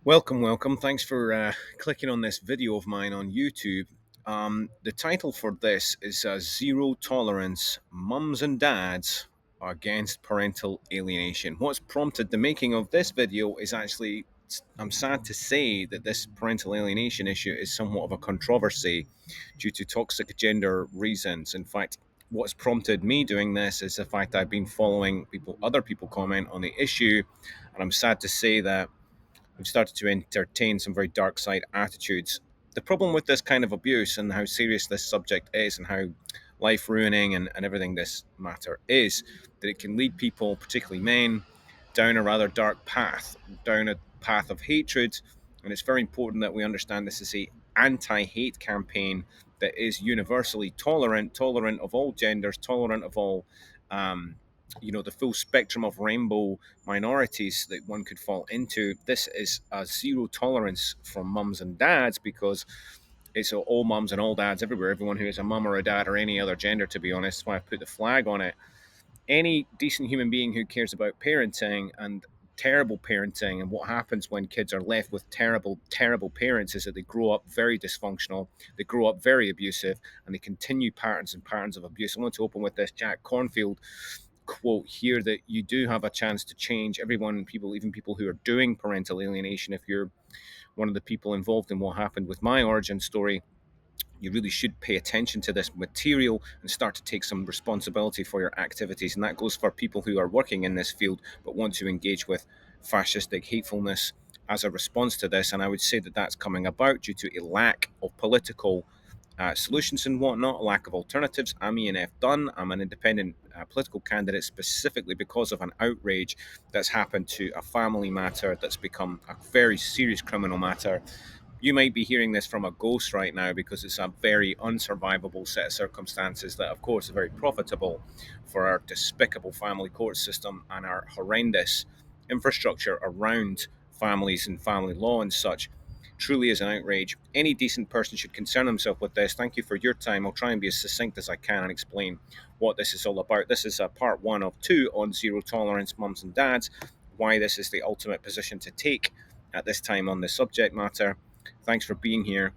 Welcome. Thanks for clicking on this video of mine on YouTube. The title for this is Zero Tolerance Mums and Dads Against Parental Alienation. What's prompted the making of this video is actually, I'm sad to say that this parental alienation issue is somewhat of a controversy due to toxic gender reasons. In fact, what's prompted me doing this is the fact I've been following other people comment on the issue, and I'm sad to say that we've started to entertain some very dark side attitudes. The problem with this kind of abuse and how serious this subject is and how life ruining and everything this matter is that it can lead people, particularly men, down a rather dark path, down a path of hatred. And it's very important that we understand this is a anti-hate campaign that is universally tolerant of all genders, tolerant of all um, the full spectrum of rainbow minorities that one could fall into. This is a zero tolerance from mums and dads because it's all mums and all dads everywhere. Everyone who is a mum or a dad or any other gender, to be honest, that's why I've put the flag on it. Any decent human being who cares about parenting and terrible parenting and what happens when kids are left with terrible parents is that they grow up very dysfunctional, they grow up very abusive, and they continue patterns and patterns of abuse. I want to open with this Jack Cornfield quote here that you do have a chance to change everyone, people, even people who are doing parental alienation. If you're one of the people involved in what happened with my origin story, you really should pay attention to this material and start to take some responsibility for your activities. And that goes for people who are working in this field but want to engage with fascistic hatefulness as a response to this. And I would say that that's coming about due to a lack of political solutions and whatnot, a lack of alternatives. I'm ENF Dunn. I'm an independent political candidate specifically because of an outrage that's happened to a family matter that's become a very serious criminal matter. You might be hearing this from a ghost right now because it's a very unsurvivable set of circumstances that, of course, are very profitable for our despicable family court system and our horrendous infrastructure around families and family law and such. Truly is an outrage. Any decent person should concern himself with this. Thank you for your time. I'll try and be as succinct as I can and explain what this is all about. This is a part one of two on zero tolerance, mums and dads, why this is the ultimate position to take at this time on the subject matter. Thanks for being here,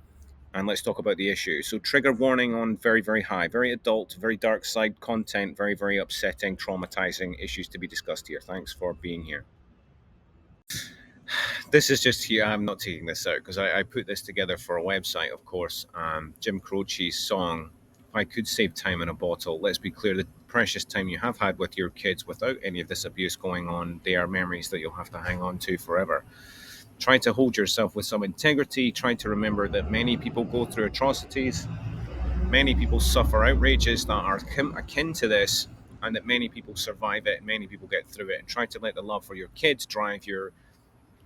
and let's talk about the issue. So, trigger warning on very, very high, very adult, very dark side content, very, very upsetting, traumatizing issues to be discussed here. Thanks for being here. This is just here. I'm not taking this out because I put this together for a website, of course. Jim Croce's song, "I Could Save Time in a Bottle." Let's be clear, the precious time you have had with your kids without any of this abuse going on, they are memories that you'll have to hang on to forever. Try to hold yourself with some integrity. Try to remember that many people go through atrocities, many people suffer outrages that are akin to this, and that many people survive it and many people get through it. And try to let the love for your kids drive your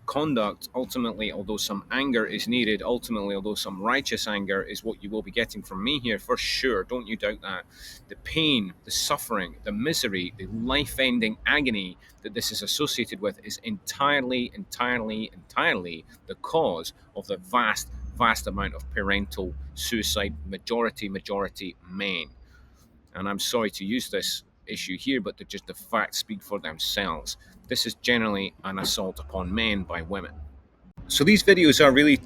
conduct. Ultimately, although some anger is needed, ultimately, although some righteous anger is what you will be getting from me here for sure, don't you doubt that. The pain, the suffering, the misery, the life ending agony that this is associated with is entirely the cause of the vast amount of parental suicide, majority men. And I'm sorry to use this issue here, but just the facts speak for themselves. This is generally an assault upon men by women. So these videos are really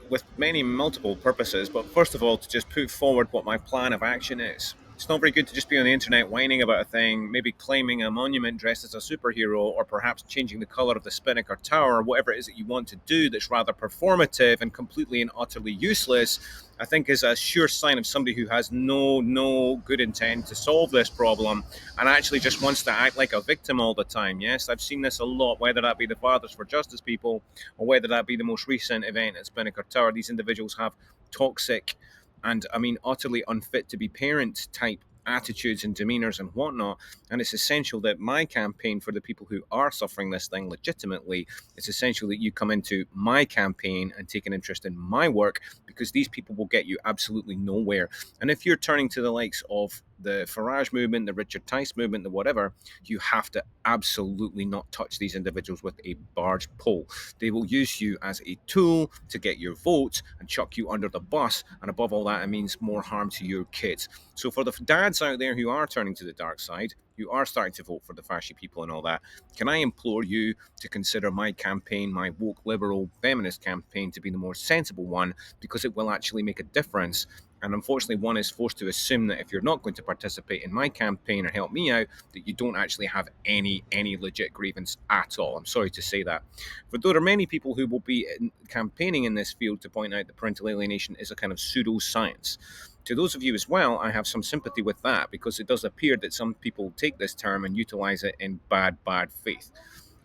with many multiple purposes, but first of all, to just put forward what my plan of action is. It's not very good to just be on the internet whining about a thing, maybe claiming a monument dressed as a superhero, or perhaps changing the color of the Spinnaker Tower, or whatever it is that you want to do that's rather performative and completely and utterly useless. I think is a sure sign of somebody who has no good intent to solve this problem and actually just wants to act like a victim all the time. Yes, I've seen this a lot, whether that be the Fathers for Justice people or whether that be the most recent event at Spinnaker Tower. These individuals have toxic and, I mean, utterly unfit to be parent type attitudes and demeanors and whatnot. And it's essential that my campaign for the people who are suffering this thing legitimately, it's essential that you come into my campaign and take an interest in my work, because these people will get you absolutely nowhere. And if you're turning to the likes of the Farage movement, the Richard Tice movement, the whatever, you have to absolutely not touch these individuals with a barge pole. They will use you as a tool to get your votes and chuck you under the bus. And above all that, it means more harm to your kids. So for the dads out there who are turning to the dark side, you are starting to vote for the fascist people and all that, can I implore you to consider my campaign, my woke liberal feminist campaign, to be the more sensible one, because it will actually make a difference. And unfortunately, one is forced to assume that if you're not going to participate in my campaign or help me out, that you don't actually have any legit grievance at all. I'm sorry to say that. But there are many people who will be campaigning in this field to point out that parental alienation is a kind of pseudoscience. To those of you as well, I have some sympathy with that, because it does appear that some people take this term and utilize it in bad faith.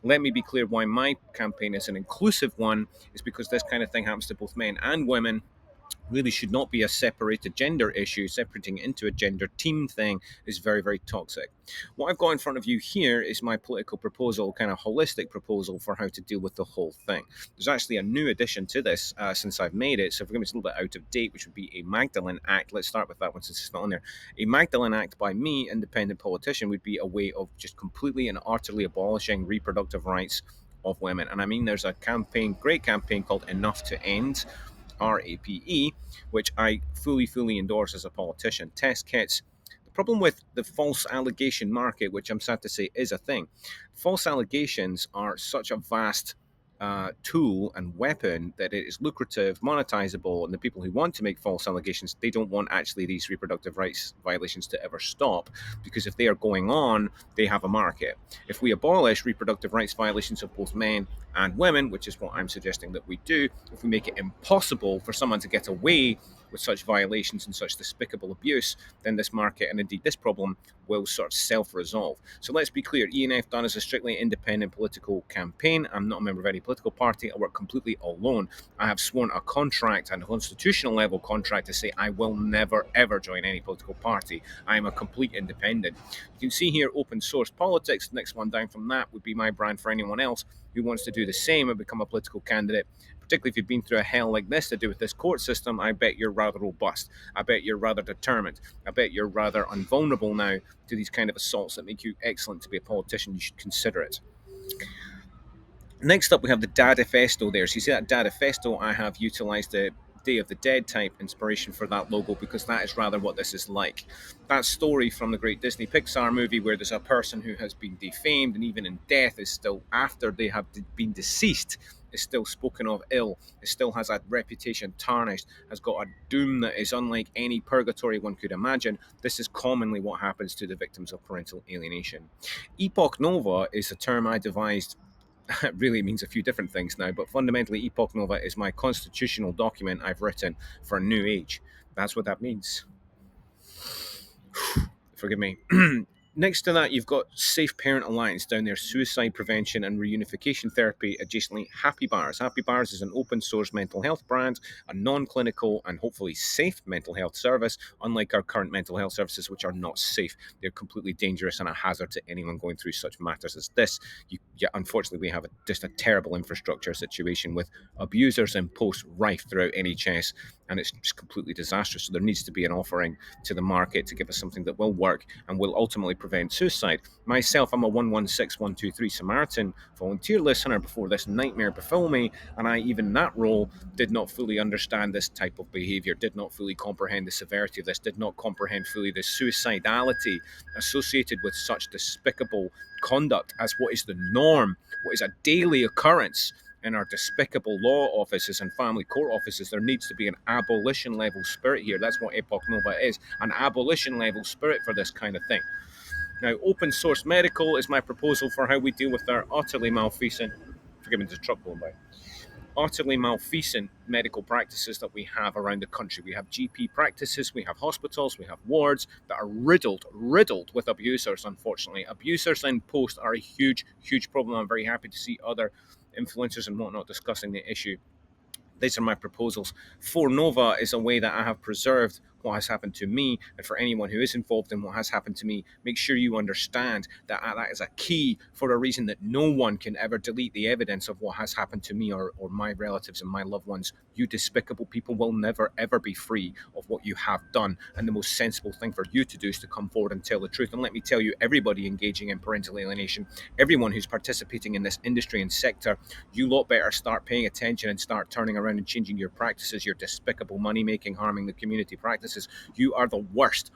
Let me be clear why my campaign is an inclusive one, is because this kind of thing happens to both men and women, really should not be a separated gender issue. Separating it into a gender team thing is very, very toxic. What I've got in front of you here is my political proposal, kind of holistic proposal for how to deal with the whole thing. There's actually a new addition to this since I've made it, so if we're going to be a little bit out of date, which would be a Magdalene Act. Let's start with that one since it's not on there. A Magdalene Act by me, independent politician, would be a way of just completely and utterly abolishing reproductive rights of women. And I mean, there's a campaign, great campaign called Enough to End, RAPE, which I fully endorse as a politician. Test kits. The problem with the false allegation market, which I'm sad to say is a thing, false allegations are such a vast tool and weapon that it is lucrative, monetizable, and the people who want to make false allegations, they don't want actually these reproductive rights violations to ever stop, because if they are going on, they have a market. If we abolish reproductive rights violations of both men and women, which is what I'm suggesting that we do, if we make it impossible for someone to get away with such violations and such despicable abuse, then this market and indeed this problem will sort of self-resolve. So let's be clear, ENF done is a strictly independent political campaign. I'm not a member of any political party. I work completely alone. I have sworn a contract, a constitutional level contract, to say I will never ever join any political party. I am a complete independent. You can see here open source politics. Next one down from that would be my brand for anyone else who wants to do the same and become a political candidate. Particularly if you've been through a hell like this to do with this court system, I bet you're rather robust. I bet you're rather determined. I bet you're rather invulnerable now to these kind of assaults that make you excellent to be a politician. You should consider it. Next up, we have the Dadifesto there. So you see that Dadifesto, I have utilized the Day of the Dead type inspiration for that logo, because that is rather what this is like. That story from the great Disney Pixar movie where there's a person who has been defamed, and even in death is still, after they have been deceased, is still spoken of ill, it still has a reputation tarnished, has got a doom that is unlike any purgatory one could imagine. This is commonly what happens to the victims of parental alienation. Epoch Nova is a term I devised. It really means a few different things now, but fundamentally, Epoch Nova is my constitutional document I've written for a new age. That's what that means. Forgive me. Next to that, you've got Safe Parent Alliance down there, suicide prevention and reunification therapy. Adjacently, Happy Bars. Happy Bars is an open source mental health brand, a non-clinical and hopefully safe mental health service, unlike our current mental health services, which are not safe. They're completely dangerous and a hazard to anyone going through such matters as this. Unfortunately, we have just a terrible infrastructure situation with abusers and posts rife throughout NHS, and it's just completely disastrous. So there needs to be an offering to the market to give us something that will work and will ultimately prevent suicide. Myself, I'm a 116123 Samaritan volunteer listener before this nightmare befell me, and I, even that role, did not fully understand this type of behavior, did not fully comprehend the severity of this, did not comprehend fully the suicidality associated with such despicable conduct as what is the norm, what is a daily occurrence in our despicable law offices and family court offices. There needs to be an abolition level spirit here. That's what Epoch Nova is, an abolition level spirit for this kind of thing. Now, open source medical is my proposal for how we deal with our utterly malfeasant, forgive me, there's a truck going by, utterly malfeasant medical practices that we have around the country. We have GP practices, we have hospitals, we have wards that are riddled with abusers, unfortunately. Abusers in post are a huge problem. I'm very happy to see other influencers and whatnot discussing the issue. These are my proposals. For Nova is a way that I have preserved what has happened to me, and for anyone who is involved in what has happened to me, make sure you understand that that is a key for a reason, that no one can ever delete the evidence of what has happened to me or my relatives and my loved ones. You despicable people will never ever be free of what you have done, and the most sensible thing for you to do is to come forward and tell the truth. And let me tell you, everybody engaging in parental alienation, everyone who's participating in this industry and sector, you lot better start paying attention and start turning around and changing your practices, your despicable money-making, harming the community practices, businesses. You are the worst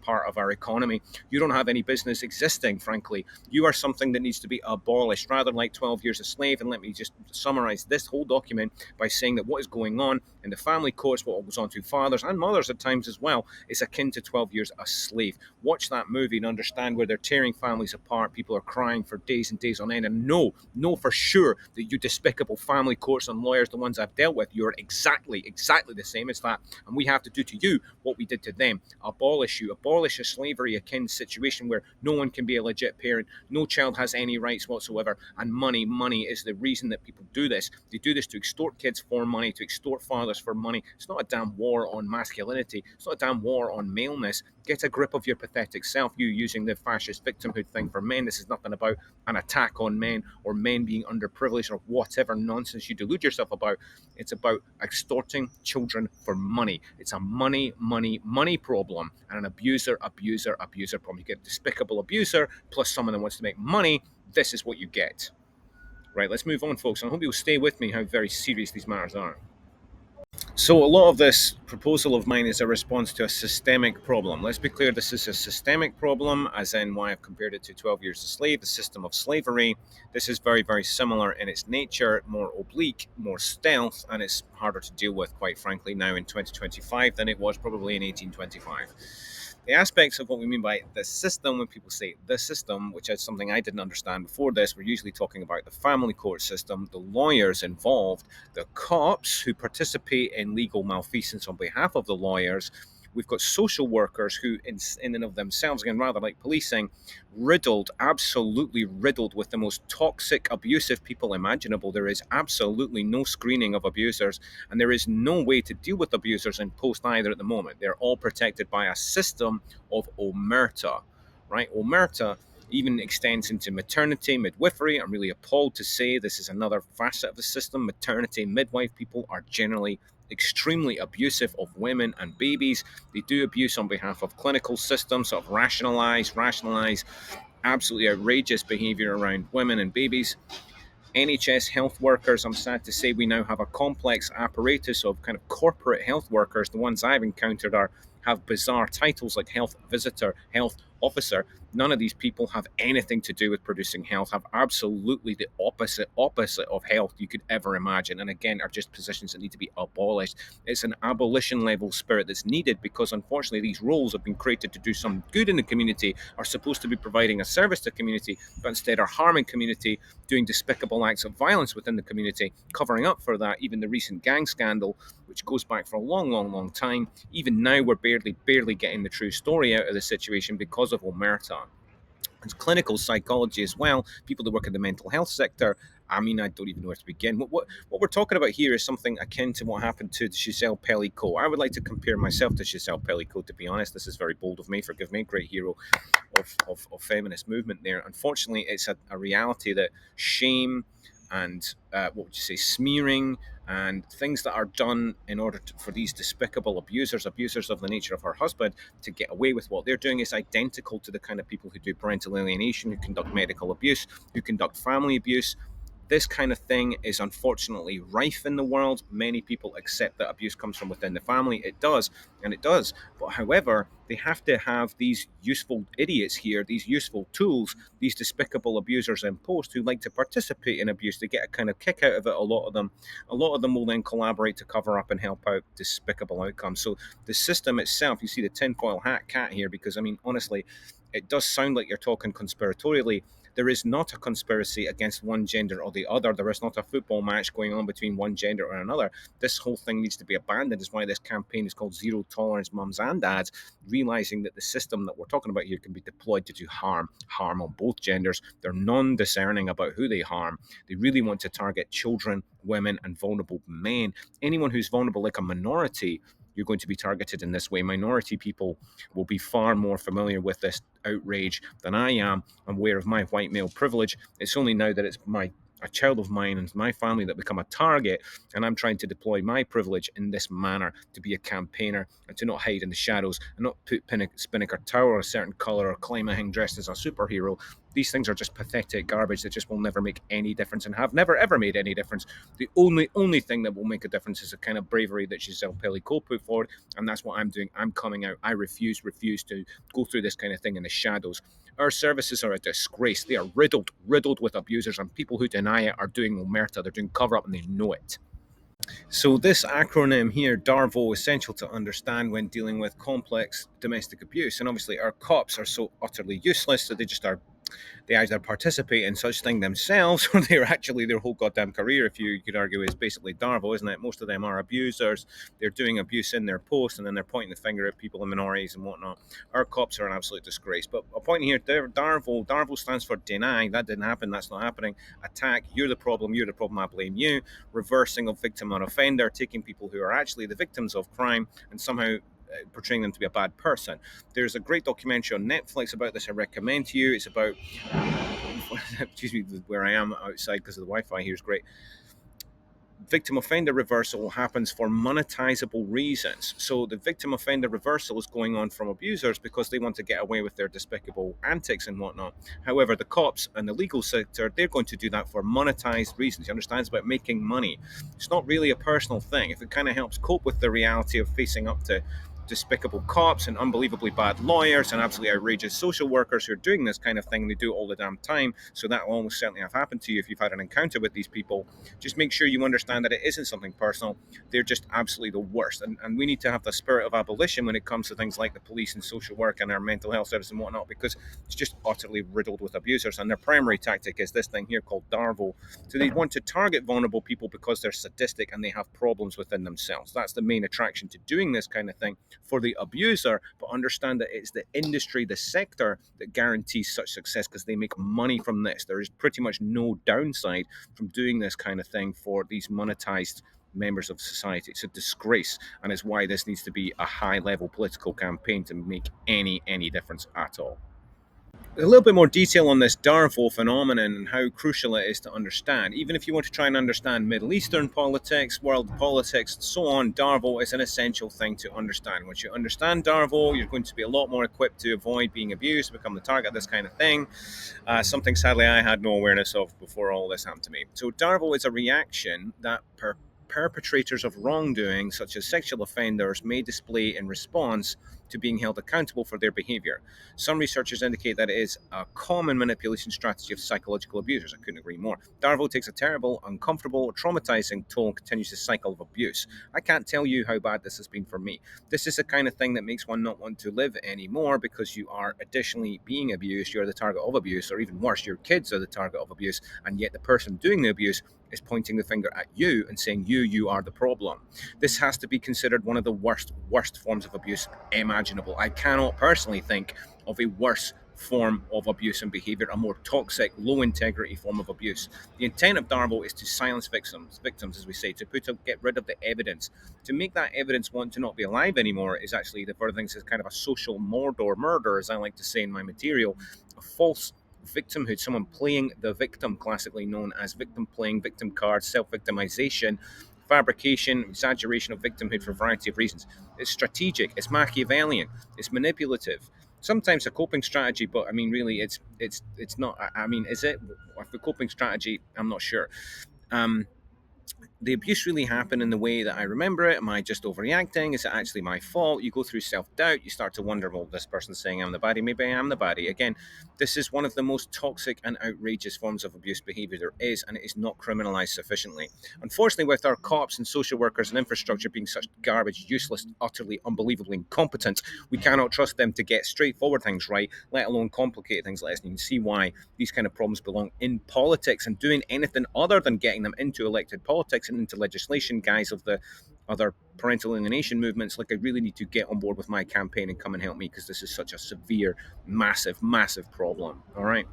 part of our economy. You don't have any business existing, frankly. You are something that needs to be abolished, rather like 12 years a slave. And let me just summarize this whole document by saying that what is going on in the family courts, what goes on to fathers and mothers at times as well, is akin to 12 years a slave. Watch that movie and understand where they're tearing families apart. People are crying for days and days on end. And know for sure that you despicable family courts and lawyers, the ones I've dealt with, you're exactly the same as that. And we have to do to you what we did to them. Abolish a slavery akin situation where no one can be a legit parent, no child has any rights whatsoever, and money is the reason that people do this. They do this to extort kids for money, to extort fathers for money. It's not a damn war on masculinity. It's not a damn war on maleness. Get a grip of your pathetic self, you using the fascist victimhood thing for men. This is nothing about an attack on men or men being underprivileged or whatever nonsense you delude yourself about. It's about extorting children for money. It's a money problem and an abuser problem. You get a despicable abuser plus someone that wants to make money. This is what you get. Right, let's move on, folks. I hope you'll stay with me how very serious these matters are. So, a lot of this proposal of mine is a response to a systemic problem. Let's be clear, this is a systemic problem, as in why I've compared it to 12 Years a Slave, the system of slavery. This is very, very similar in its nature, more oblique, more stealth, and it's harder to deal with, quite frankly, now in 2025 than it was probably in 1825. The aspects of what we mean by the system, when people say the system, which is something I didn't understand before this, we're usually talking about the family court system, the lawyers involved, the cops who participate in legal malfeasance on behalf of the lawyers. We've got social workers who, in and of themselves, again, rather like policing, absolutely riddled with the most toxic, abusive people imaginable. There is absolutely no screening of abusers, and there is no way to deal with abusers in post either at the moment. They're all protected by a system of omerta, right? Omerta even extends into maternity, midwifery. I'm really appalled to say this is another facet of the system. Maternity, midwife people are generally extremely abusive of women and babies. They do abuse on behalf of clinical systems, sort of rationalize absolutely outrageous behavior around women and babies. NHS health workers, I'm sad to say we now have a complex apparatus of kind of corporate health workers. The ones I've encountered have bizarre titles like health visitor, health officer. None of these people have anything to do with producing health, have absolutely the opposite of health you could ever imagine. And again, are just positions that need to be abolished. It's an abolition level spirit that's needed because unfortunately these roles have been created to do some good in the community, are supposed to be providing a service to community, but instead are harming community, doing despicable acts of violence within the community, covering up for that. Even the recent gang scandal, which goes back for a long time, even now we're barely getting the true story out of the situation because of omerta. It's clinical psychology as well. People that work in the mental health sector. I mean, I don't even know where to begin. What we're talking about here is something akin to what happened to Giselle Pellicot. I would like to compare myself to Giselle Pellicot, to be honest. This is very bold of me, forgive me, great hero of feminist movement there. Unfortunately, it's a reality that shame and what would you say, smearing and things that are done in order for these despicable abusers of the nature of her husband to get away with what they're doing is identical to the kind of people who do parental alienation, who conduct medical abuse, who conduct family abuse. This kind of thing is unfortunately rife in the world. Many people accept that abuse comes from within the family. It does, and it does. But however, they have to have these useful idiots here, these useful tools, these despicable abusers in post who like to participate in abuse. They get a kind of kick out of it. A lot of them will then collaborate to cover up and help out despicable outcomes. So the system itself, you see the tinfoil hat cat here, because I mean, honestly, it does sound like you're talking conspiratorially. There is not a conspiracy against one gender or the other. There is not a football match going on between one gender or another. This whole thing needs to be abandoned. Is why this campaign is called Zero Tolerance Mums and Dads, realizing that the system that we're talking about here can be deployed to do harm on both genders. They're non-discerning about who they harm. They really want to target children, women, and vulnerable men. Anyone who's vulnerable, like a minority, you're going to be targeted in this way. Minority people will be far more familiar with this outrage than I am. I'm aware of my white male privilege. It's only now that it's a child of mine and my family that become a target, and I'm trying to deploy my privilege in this manner to be a campaigner and to not hide in the shadows and not put Spinnaker Tower a certain colour or climb a hang dressed as a superhero. These things are just pathetic garbage that just will never make any difference and have never ever made any difference. The only thing that will make a difference is the kind of bravery that Giselle Pellicot put forward, and that's what I'm doing. I'm coming out. I refuse to go through this kind of thing in the shadows. Our services are a disgrace. They are riddled with abusers, and people who deny it are doing omerta. They're doing cover up, and they know it. So this acronym here, DARVO, is essential to understand when dealing with complex domestic abuse. And obviously, our cops are so utterly useless that they either participate in such thing themselves or they're actually their whole goddamn career, if you could argue, is basically Darvo, isn't it? Most of them are abusers. They're doing abuse in their post and then they're pointing the finger at people in minorities and whatnot. Our cops are an absolute disgrace. But a point here, Darvo stands for deny. That didn't happen. That's not happening. Attack. You're the problem. You're the problem. I blame you. Reversing of victim and offender. Taking people who are actually the victims of crime and somehow portraying them to be a bad person. There's a great documentary on Netflix about this I recommend to you. It's about excuse me, where I am outside because of the Wi-Fi here is great. Victim offender reversal happens for monetizable reasons. So the victim offender reversal is going on from abusers because they want to get away with their despicable antics and whatnot. However, the cops and the legal sector, they're going to do that for monetized reasons. You understand? It's about making money. It's not really a personal thing. If it kind of helps cope with the reality of facing up to despicable cops and unbelievably bad lawyers and absolutely outrageous social workers who are doing this kind of thing, they do it all the damn time. So that will almost certainly have happened to you if you've had an encounter with these people. Just make sure you understand that it isn't something personal. They're just absolutely the worst. And we need to have the spirit of abolition when it comes to things like the police and social work and our mental health service and whatnot, because it's just utterly riddled with abusers. And their primary tactic is this thing here called Darvo. So they want to target vulnerable people because they're sadistic and they have problems within themselves. That's the main attraction to doing this kind of thing for the abuser. But understand that it's the industry, the sector that guarantees such success because they make money from this. There is pretty much no downside from doing this kind of thing for these monetized members of society. It's a disgrace, and it's why this needs to be a high level political campaign to make any difference at all. A little bit more detail on this Darfur phenomenon and how crucial it is to understand. Even if you want to try and understand Middle Eastern politics, world politics, and so on, Darfur is an essential thing to understand. Once you understand Darfur, you're going to be a lot more equipped to avoid being abused, become the target of this kind of thing. Something sadly I had no awareness of before all this happened to me. So Darfur is a reaction that perpetrators of wrongdoing, such as sexual offenders, may display in response to being held accountable for their behavior. Some researchers indicate that it is a common manipulation strategy of psychological abusers. I couldn't agree more. Darvo takes a terrible, uncomfortable, traumatizing toll and continues the cycle of abuse. I can't tell you how bad this has been for me. This is the kind of thing that makes one not want to live anymore because you are additionally being abused, you're the target of abuse, or even worse, your kids are the target of abuse, and yet the person doing the abuse is pointing the finger at you and saying you are the problem. This has to be considered one of the worst forms of abuse imaginable. I cannot personally think of a worse form of abuse and behavior, a more toxic, low integrity form of abuse. The intent of Darvo is to silence victims, as we say, get rid of the evidence. To make that evidence want to not be alive anymore is actually the further things is kind of a social murder, as I like to say in my material, a false victimhood, someone playing the victim, classically known as victim playing, victim cards, self-victimization, fabrication, exaggeration of victimhood for a variety of reasons. It's strategic, it's Machiavellian, it's manipulative. Sometimes a coping strategy, but I mean, really, it's not. I mean, is it a coping strategy? I'm not sure. Um, the abuse really happened in the way that I remember it? Am I just overreacting? Is it actually my fault? You go through self doubt. You start to wonder, well, this person's saying I'm the baddie. Maybe I am the baddie. Again, this is one of the most toxic and outrageous forms of abuse behavior there is, and it is not criminalized sufficiently. Unfortunately, with our cops and social workers and infrastructure being such garbage, useless, utterly, unbelievably incompetent, we cannot trust them to get straightforward things right, let alone complicated things like this. And you can see why these kind of problems belong in politics, and doing anything other than getting them into elected politics and into legislation, guys of the other parental alienation movements, like I really need to get on board with my campaign and come and help me because this is such a severe, massive problem. All right.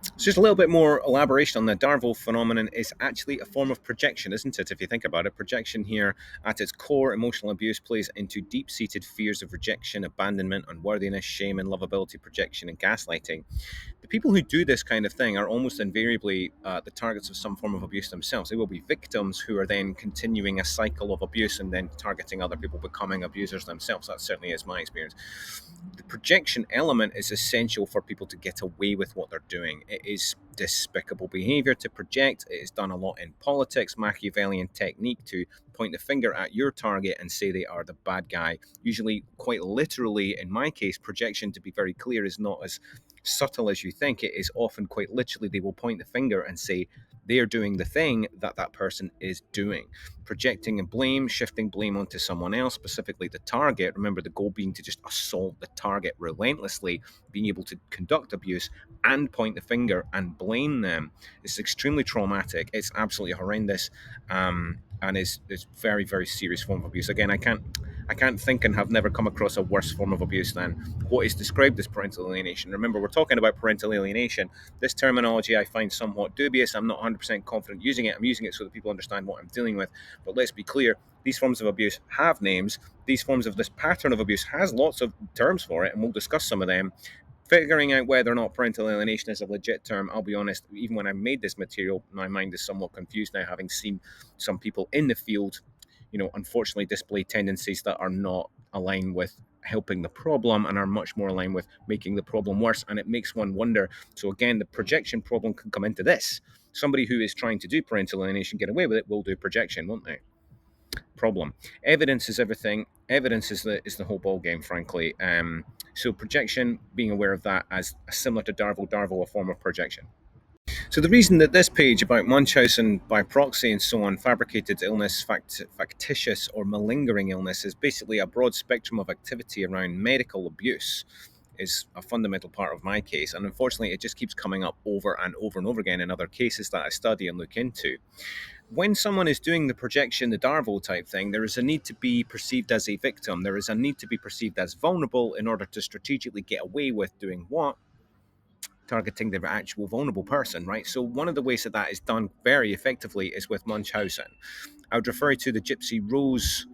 So just a little bit more elaboration on the Darvel phenomenon is actually a form of projection, isn't it? If you think about it, projection here at its core, emotional abuse plays into deep-seated fears of rejection, abandonment, unworthiness, shame, and lovability projection and gaslighting. The people who do this kind of thing are almost invariably the targets of some form of abuse themselves. They will be victims who are then continuing a cycle of abuse and then targeting other people, becoming abusers themselves. That certainly is my experience. The projection element is essential for people to get away with what they're doing. It is despicable behavior to project. It is done a lot in politics, Machiavellian technique to point the finger at your target and say they are the bad guy. Usually, quite literally, in my case, projection, to be very clear, is not as subtle as you think. It is often quite literally, they will point the finger and say they're doing the thing that that person is doing. Projecting and blame, shifting blame onto someone else, specifically the target. Remember, the goal being to just assault the target relentlessly, being able to conduct abuse and point the finger and blame them. It's extremely traumatic. It's absolutely horrendous, and is very, very serious form of abuse. Again, I can't think and have never come across a worse form of abuse than what is described as parental alienation. Remember, we're talking about parental alienation. This terminology I find somewhat dubious. I'm not 100% confident using it. I'm using it so that people understand what I'm dealing with. But let's be clear, these forms of abuse have names. These forms of this pattern of abuse has lots of terms for it, and we'll discuss some of them. Figuring out whether or not parental alienation is a legit term, I'll be honest, even when I made this material, my mind is somewhat confused now, having seen some people in the field, unfortunately display tendencies that are not aligned with helping the problem and are much more aligned with making the problem worse. And it makes one wonder. So again, the projection problem can come into this. Somebody who is trying to do parental alienation, get away with it, will do projection, won't they? Problem. Evidence is everything. Evidence is the whole ball game, frankly. So projection, being aware of that as similar to Darvel, a form of projection. So the reason that this page about Munchausen by proxy and so on, fabricated illness, factitious or malingering illness, is basically a broad spectrum of activity around medical abuse, is a fundamental part of my case. And unfortunately, it just keeps coming up over and over and over again in other cases that I study and look into. When someone is doing the projection, the Darvel type thing, there is a need to be perceived as a victim. There is a need to be perceived as vulnerable in order to strategically get away with doing what? Targeting the actual vulnerable person, right? So one of the ways that that is done very effectively is with Munchausen. I would refer you to the Gypsy Rose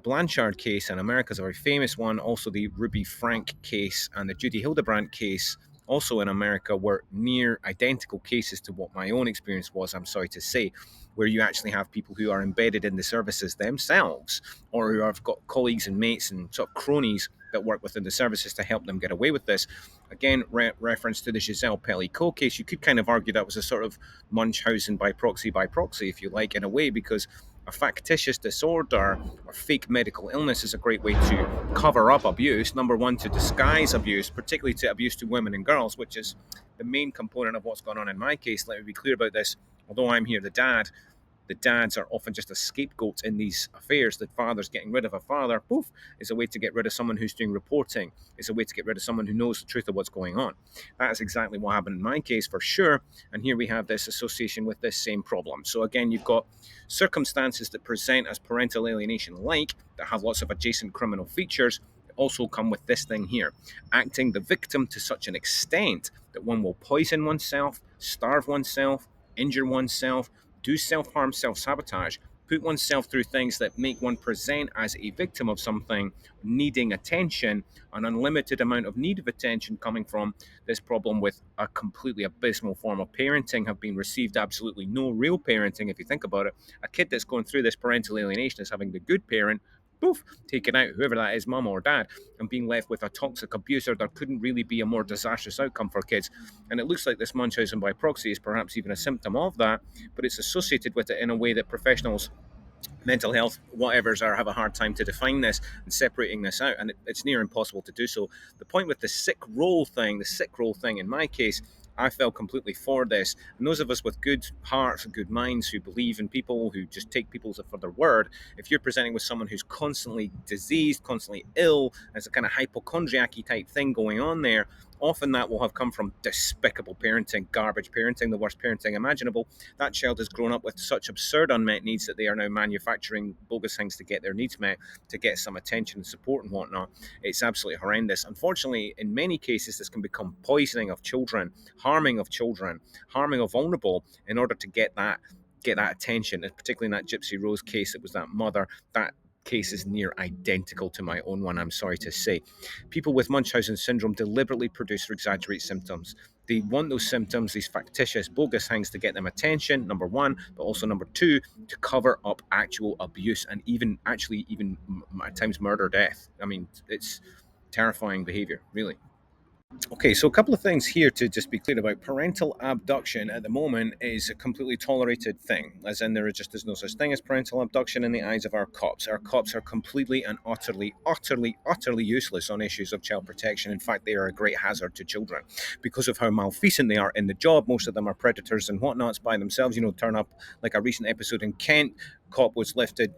Blanchard case in America is a very famous one. Also, the Ruby Frank case and the Judy Hildebrandt case, also in America, were near identical cases to what my own experience was, I'm sorry to say, where you actually have people who are embedded in the services themselves, or who have got colleagues and mates and sort of cronies that work within the services to help them get away with this. Again, reference to the Giselle Pellicot case, you could kind of argue that was a sort of Munchausen by proxy, if you like, in a way, because a factitious disorder or fake medical illness is a great way to cover up abuse. Number one, to disguise abuse, particularly to abuse to women and girls, which is the main component of what's going on in my case. Let me be clear about this. Although I'm here, the dads are often just a scapegoat in these affairs. The father's getting rid of a father, poof, is a way to get rid of someone who's doing reporting. It's a way to get rid of someone who knows the truth of what's going on. That is exactly what happened in my case for sure. And here we have this association with this same problem. So again, you've got circumstances that present as parental alienation like, that have lots of adjacent criminal features, also come with this thing here. Acting the victim to such an extent that one will poison oneself, starve oneself, injure oneself, do self-harm, self-sabotage, put oneself through things that make one present as a victim of something, needing attention, an unlimited amount of need of attention coming from this problem with a completely abysmal form of parenting, have been received absolutely no real parenting, if you think about it. A kid that's going through this parental alienation is having the good parent, poof, taken out, whoever that is, mum or dad, and being left with a toxic abuser. There couldn't really be a more disastrous outcome for kids. And it looks like this Munchausen by proxy is perhaps even a symptom of that, but it's associated with it in a way that professionals, mental health, whatevers, are have a hard time to define this and separating this out, and it's near impossible to do so. The point with the sick role thing in my case, I fell completely for this. And those of us with good hearts and good minds who believe in people, who just take people for their word, if you're presenting with someone who's constantly diseased, constantly ill, there's a kind of hypochondriac type thing going on there, Often that will have come from despicable parenting, garbage parenting, the worst parenting imaginable. That child has grown up with such absurd unmet needs that they are now manufacturing bogus things to get their needs met, to get some attention and support and whatnot. It's absolutely horrendous. Unfortunately, in many cases, this can become poisoning of children, harming of vulnerable in order to get that attention. And particularly in that Gypsy Rose case, it was that mother. That case is near identical to my own one, I'm sorry to say. People with Munchausen syndrome deliberately produce or exaggerate symptoms. They want those symptoms, these factitious, bogus things, to get them attention, number one, but also number two, to cover up actual abuse and even at times murder, death. I mean, it's terrifying behavior, really. Okay, so a couple of things here to just be clear about. Parental abduction at the moment is a completely tolerated thing, as in there just is no such thing as parental abduction in the eyes of our cops. Our cops are completely and utterly useless on issues of child protection. In fact, they are a great hazard to children because of how malfeasant they are in the job. Most of them are predators and whatnots by themselves. Turn up like a recent episode in Kent. Cop was lifted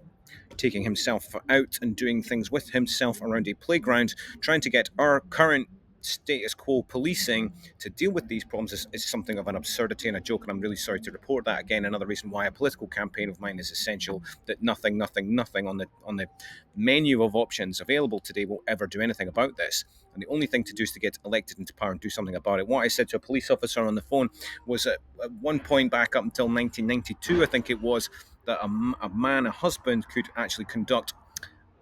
taking himself out and doing things with himself around a playground, trying to get our current status quo policing to deal with these problems is something of an absurdity and a joke, and I'm really sorry to report that. Again, another reason why a political campaign of mine is essential, that nothing on the menu of options available today will ever do anything about this. And the only thing to do is to get elected into power and do something about it. What I said to a police officer on the phone was at one point back up until 1992, I think it was, that a husband, could actually conduct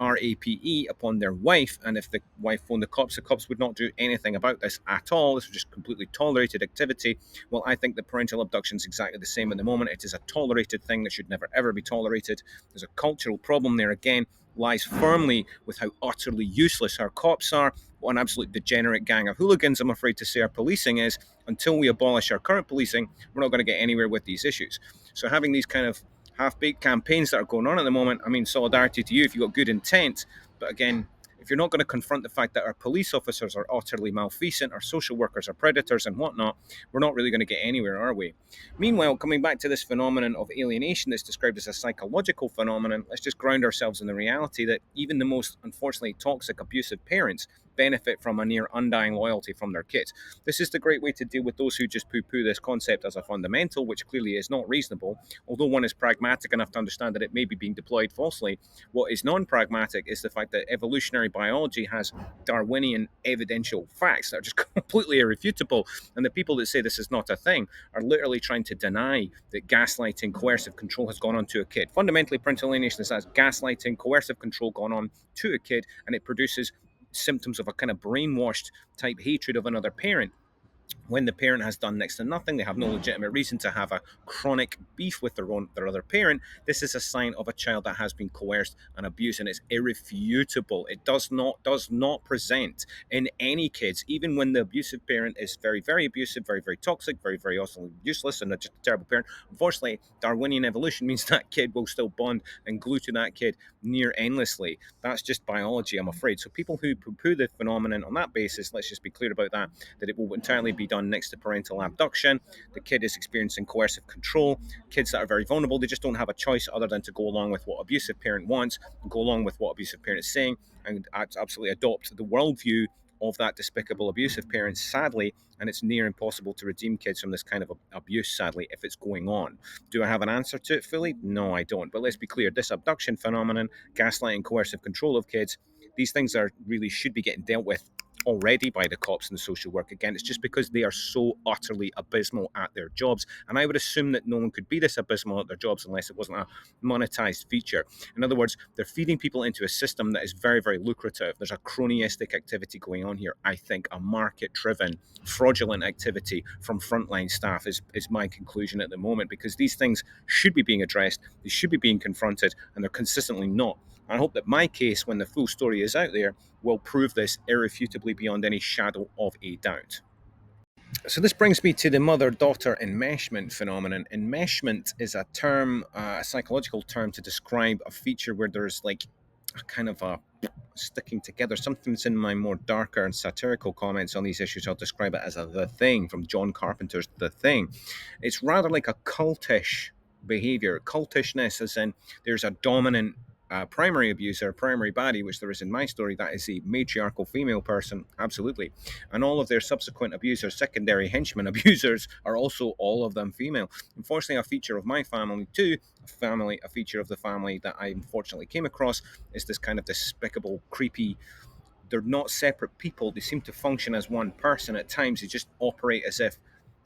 RAPE upon their wife, and if the wife phoned the cops would not do anything about this at all. This was just completely tolerated activity. Well, I think that parental abduction is exactly the same at the moment. It is a tolerated thing that should never ever be tolerated. There's a cultural problem there again, lies firmly with how utterly useless our cops are. What an absolute degenerate gang of hooligans, I'm afraid to say, our policing is. Until we abolish our current policing, we're not going to get anywhere with these issues. So having these kind of half-baked campaigns that are going on at the moment, I mean, solidarity to you if you've got good intent. But again, if you're not going to confront the fact that our police officers are utterly malfeasant, our social workers are predators and whatnot, we're not really going to get anywhere, are we? Meanwhile, coming back to this phenomenon of alienation that's described as a psychological phenomenon, let's just ground ourselves in the reality that even the most, unfortunately, toxic, abusive parents benefit from a near undying loyalty from their kids. This is the great way to deal with those who just poo-poo this concept as a fundamental, which clearly is not reasonable. Although one is pragmatic enough to understand that it may be being deployed falsely, what is non-pragmatic is the fact that evolutionary biology has Darwinian evidential facts that are just completely irrefutable, and the people that say this is not a thing are literally trying to deny that gaslighting, coercive control has gone on to a kid. Fundamentally, parental alienation is that gaslighting, coercive control gone on to a kid, and it produces symptoms of a kind of brainwashed type hatred of another parent. When the parent has done next to nothing, they have no legitimate reason to have a chronic beef with their other parent. This is a sign of a child that has been coerced and abused, and it's irrefutable. It does not present in any kids, even when the abusive parent is very abusive, very toxic, very also useless, and just a terrible parent. Unfortunately, Darwinian evolution means that kid will still bond and glue to that kid near endlessly. That's just biology, I'm afraid. So people who poo-poo the phenomenon on that basis, let's just be clear about that it will entirely be done next to parental abduction. The kid is experiencing coercive control. Kids that are very vulnerable, they just don't have a choice other than to go along with what abusive parent wants, go along with what abusive parent is saying, and absolutely adopt the worldview of that despicable abusive parent, sadly, and it's near impossible to redeem kids from this kind of abuse, sadly, if it's going on. Do I have an answer to it fully? No, I don't. But let's be clear, this abduction phenomenon, gaslighting, coercive control of kids, these things are really should be getting dealt with already by the cops and the social work. Again, it's just because they are so utterly abysmal at their jobs, and I would assume that no one could be this abysmal at their jobs unless it wasn't a monetized feature. In other words, they're feeding people into a system that is very lucrative. There's a cronyistic activity going on here. I think a market driven fraudulent activity from frontline staff is my conclusion at the moment, because these things should be being addressed, they should be being confronted, and they're consistently not. I hope that my case, when the full story is out there, will prove this irrefutably beyond any shadow of a doubt. So this brings me to the mother-daughter enmeshment phenomenon. Enmeshment is a term, a psychological term to describe a feature where there's like a kind of a sticking together. Sometimes in my more darker and satirical comments on these issues, I'll describe it as a The Thing from John Carpenter's The Thing. It's rather like a cultish behavior. Cultishness as in there's a dominant primary abuser, primary baddie, which there is in my story, that is a matriarchal female person, absolutely. And all of their subsequent abusers, secondary henchmen abusers, are also all of them female. Unfortunately, a feature of my family too, a feature of the family that I unfortunately came across, is this kind of despicable, creepy. They're not separate people. They seem to function as one person at times. They just operate as if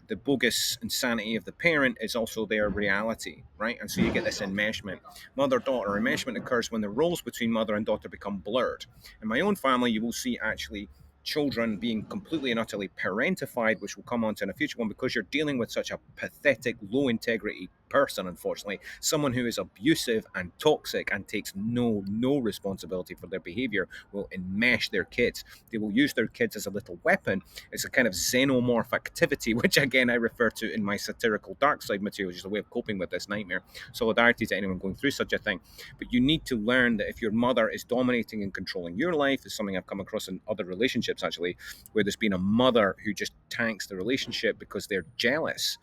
the bogus insanity of the parent is also their reality, right? And so you get this enmeshment. Mother daughter enmeshment occurs when the roles between mother and daughter become blurred. In my own family, you will see actually children being completely and utterly parentified, which we'll come on to in a future one, because you're dealing with such a pathetic, low integrity person, unfortunately, someone who is abusive and toxic and takes no responsibility for their behavior, will enmesh their kids. They will use their kids as a little weapon. It's a kind of xenomorph activity, which again I refer to in my satirical dark side material, which is a way of coping with this nightmare. Solidarity to anyone going through such a thing. But you need to learn that if your mother is dominating and controlling your life, is something I've come across in other relationships actually, where there's been a mother who just tanks the relationship because they're jealous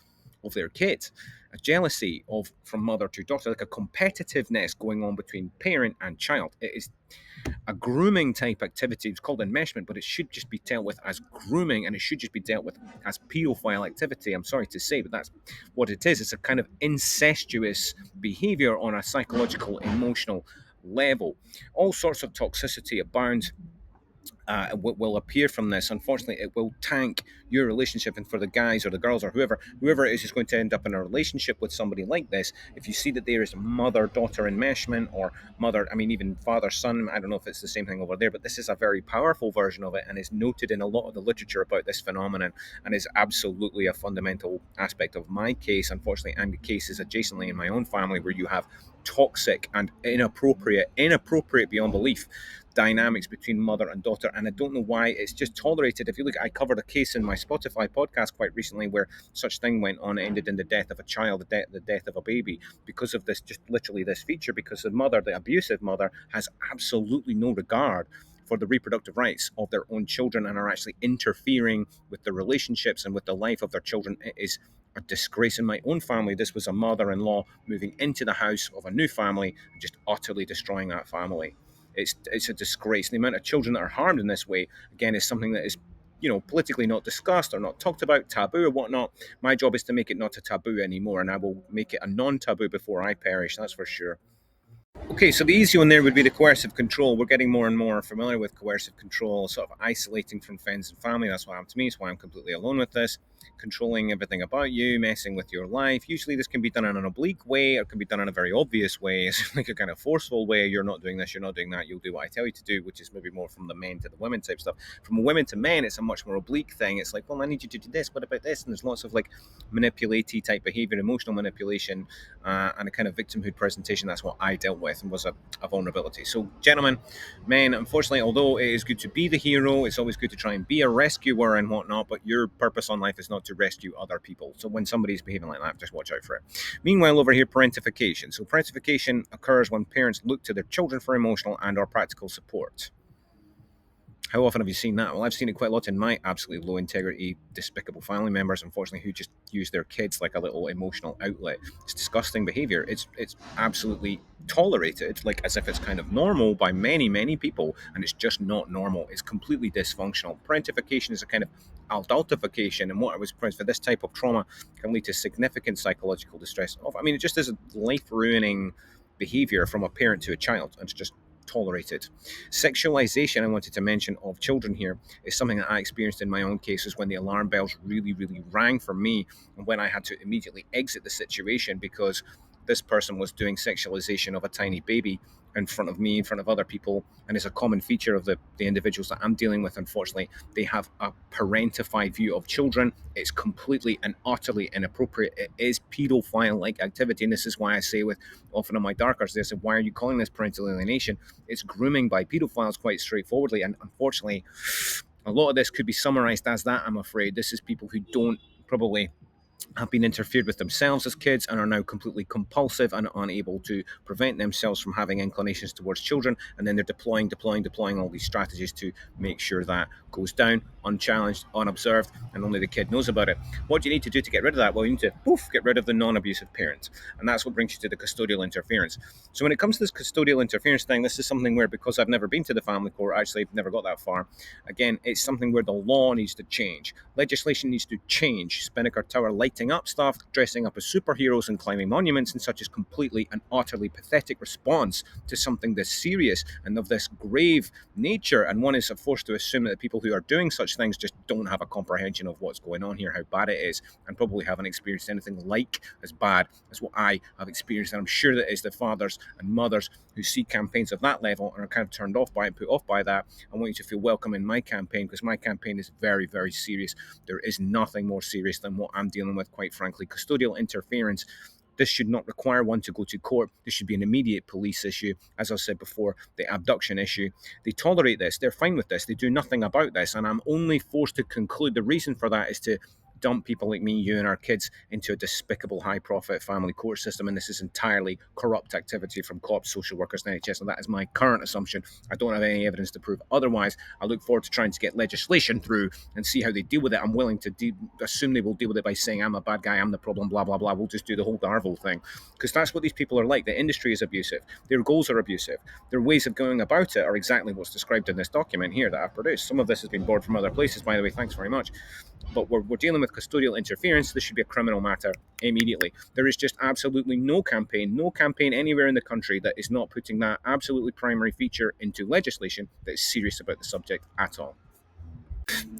of their kids, a jealousy of from mother to daughter, like a competitiveness going on between parent and child. It is a grooming type activity. It's called enmeshment, but it should just be dealt with as grooming, and it should just be dealt with as pedophile activity. I'm sorry to say, but that's what it is. It's a kind of incestuous behavior on a psychological, emotional level. All sorts of toxicity abound will appear from this. Unfortunately, it will tank your relationship, and for the guys or the girls or whoever it is going to end up in a relationship with somebody like this, if you see that there is mother-daughter enmeshment, or I mean even father-son, I don't know if it's the same thing over there, but this is a very powerful version of it and is noted in a lot of the literature about this phenomenon, and is absolutely a fundamental aspect of my case, unfortunately, and cases adjacently in my own family where you have toxic and inappropriate beyond belief dynamics between mother and daughter. And I don't know why it's just tolerated. If you look, I covered a case in my Spotify podcast quite recently where such thing went on. It ended in the death of a child, the death of a baby, because of this, just literally this feature, because the mother, the abusive mother, has absolutely no regard for the reproductive rights of their own children, and are actually interfering with the relationships and with the life of their children. It is a disgrace. In my own family, this was a mother-in-law moving into the house of a new family and just utterly destroying that family. It's a disgrace. The amount of children that are harmed in this way, again, is something that is, politically not discussed or not talked about, taboo or whatnot. My job is to make it not a taboo anymore, and I will make it a non-taboo before I perish. That's for sure. Okay, so the easy one there would be the coercive control. We're getting more and more familiar with coercive control, sort of isolating from friends and family. That's what happened to me. It's why I'm completely alone with this. Controlling everything about you, messing with your life. Usually, this can be done in an oblique way, or it can be done in a very obvious way. It's like a kind of forceful way. You're not doing this, you're not doing that. You'll do what I tell you to do, which is maybe more from the men to the women type stuff. From women to men, it's a much more oblique thing. It's like, well, I need you to do this. What about this? And there's lots of like manipulative type behavior, emotional manipulation, and a kind of victimhood presentation. That's what I dealt with, and was a vulnerability. So, gentlemen, men, unfortunately, although it is good to be the hero, it's always good to try and be a rescuer and whatnot, but your purpose on life is not to rescue other people. So when somebody's behaving like that, just watch out for it. Meanwhile, over here, parentification. So parentification occurs when parents look to their children for emotional and or practical support. How often have you seen that? Well, I've seen it quite a lot in my absolutely low integrity, despicable family members, unfortunately, who just use their kids like a little emotional outlet. It's disgusting behavior. It's absolutely tolerated, like as if it's kind of normal by many people, and it's just not normal. It's completely dysfunctional. Parentification is a kind of adultification, and what I was for this type of trauma can lead to significant psychological distress. I mean, it just is a life-ruining behavior from a parent to a child, and it's just tolerated. Sexualization, I wanted to mention, of children here is something that I experienced in my own cases when the alarm bells really rang for me, and when I had to immediately exit the situation because this person was doing sexualization of a tiny baby in front of me, in front of other people, and it's a common feature of the individuals that I'm dealing with. Unfortunately, they have a parentified view of children. It's completely and utterly inappropriate. It is pedophile-like activity, and this is why I say with often on my darker days, why are you calling this parental alienation? It's grooming by pedophiles quite straightforwardly, and unfortunately, a lot of this could be summarized as that, I'm afraid. This is people who don't probably have been interfered with themselves as kids and are now completely compulsive and unable to prevent themselves from having inclinations towards children. And then they're deploying all these strategies to make sure that goes down unchallenged, unobserved, and only the kid knows about it. What do you need to do to get rid of that? Well, you need to get rid of the non-abusive parent. And that's what brings you to the custodial interference. So when it comes to this custodial interference thing, this is something where, because I've never been to the family court, actually I've never got that far, again, it's something where the law needs to change. Legislation needs to change. Spinnaker Tower lighting up stuff, dressing up as superheroes and climbing monuments and such is completely and utterly pathetic response to something this serious and of this grave nature. And one is forced to assume that the people who are doing such things just don't have a comprehension of what's going on here, how bad it is, and probably haven't experienced anything like as bad as what I have experienced. And I'm sure that is the fathers and mothers who see campaigns of that level and are kind of turned off by it, put off by that. I want you to feel welcome in my campaign, because my campaign is very, very serious. There is nothing more serious than what I'm dealing with, quite frankly. Custodial interference. This should not require one to go to court. This should be an immediate police issue. As I said before, the abduction issue. They tolerate this. They're fine with this. They do nothing about this. And I'm only forced to conclude the reason for that is to dump people like me, you, and our kids into a despicable high-profit family court system. And this is entirely corrupt activity from cops, social workers, and NHS. And that is my current assumption. I don't have any evidence to prove otherwise. I look forward to trying to get legislation through and see how they deal with it. I'm willing to assume they will deal with it by saying, I'm a bad guy, I'm the problem, blah, blah, blah. We'll just do the whole Darvel thing. Because that's what these people are like. The industry is abusive. Their goals are abusive. Their ways of going about it are exactly what's described in this document here that I've produced. Some of this has been borrowed from other places, by the way. Thanks very much. But we're dealing with custodial interference. This should be a criminal matter immediately. There is just absolutely no campaign anywhere in the country that is not putting that absolutely primary feature into legislation that is serious about the subject at all.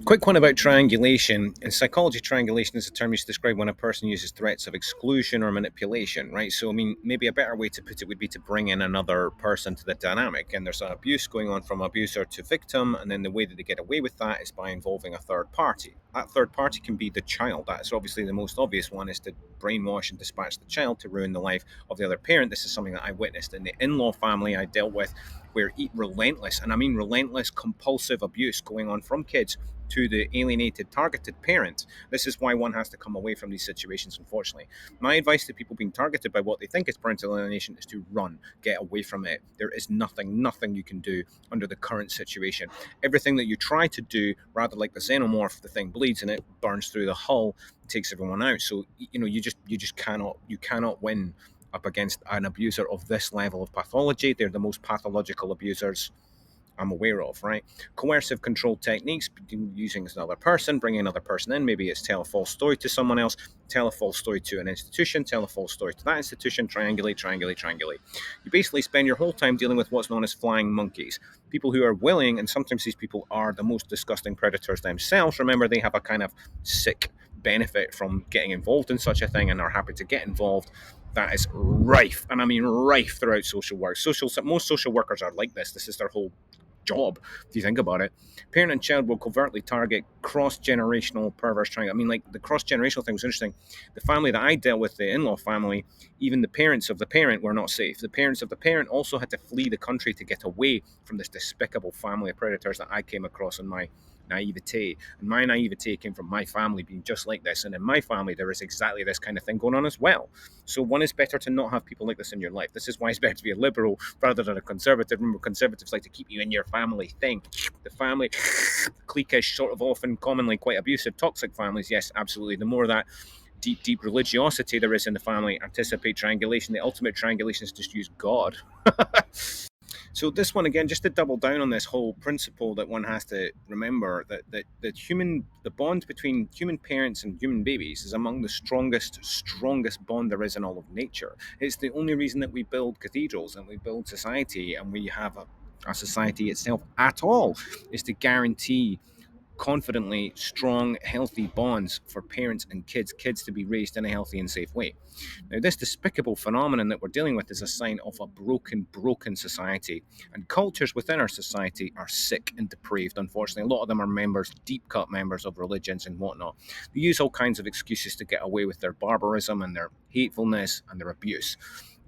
Quick one about triangulation. In psychology, triangulation is a term used to describe when a person uses threats of exclusion or manipulation, right? So, I mean, maybe a better way to put it would be to bring in another person to the dynamic. And there's an abuse going on from abuser to victim. And then the way that they get away with that is by involving a third party. That third party can be the child. That's obviously the most obvious one, is to brainwash and dispatch the child to ruin the life of the other parent. This is something that I witnessed in the in-law family I dealt with, where relentless, and I mean relentless, compulsive abuse going on from kids to the alienated, targeted parent. This is why one has to come away from these situations, unfortunately. My advice to people being targeted by what they think is parental alienation is to run, get away from it. There is nothing you can do under the current situation. Everything that you try to do, rather like the xenomorph, the thing bleeds and it burns through the hull, takes everyone out. So, you just cannot win up against an abuser of this level of pathology. They're the most pathological abusers I'm aware of, right? Coercive control techniques, using another person, bringing another person in. Maybe it's tell a false story to someone else, tell a false story to an institution, tell a false story to that institution, triangulate. You basically spend your whole time dealing with what's known as flying monkeys. People who are willing, and sometimes these people are the most disgusting predators themselves. Remember, they have a kind of sick benefit from getting involved in such a thing and are happy to get involved. That is rife, and I mean rife throughout social work. Most social workers are like this. This is their whole job, if you think about it. Parent and child will covertly target cross-generational perverse triangle. I mean, like, the cross-generational thing was interesting. The family that I dealt with, the in-law family, even the parents of the parent were not safe. The parents of the parent also had to flee the country to get away from this despicable family of predators that I came across in my naivete. And my naivete came from my family being just like this. And in my family, there is exactly this kind of thing going on as well. So one is better to not have people like this in your life. This is why it's better to be a liberal rather than a conservative. Remember, conservatives like to keep you in your family thing. The family, cliquish, sort of often commonly quite abusive, toxic families. Yes, absolutely. The more that deep religiosity there is in the family, anticipate triangulation. The ultimate triangulation is just use God. So this one again, just to double down on this whole principle that one has to remember that the bond between human parents and human babies is among the strongest bond there is in all of nature. It's the only reason that we build cathedrals and we build society and we have a society itself at all, is to guarantee confidently strong, healthy bonds for parents and kids to be raised in a healthy and safe way. Now, this despicable phenomenon that we're dealing with is a sign of a broken society. And cultures within our society are sick and depraved, unfortunately. A lot of them are deep-cut members of religions and whatnot. They use all kinds of excuses to get away with their barbarism and their hatefulness and their abuse.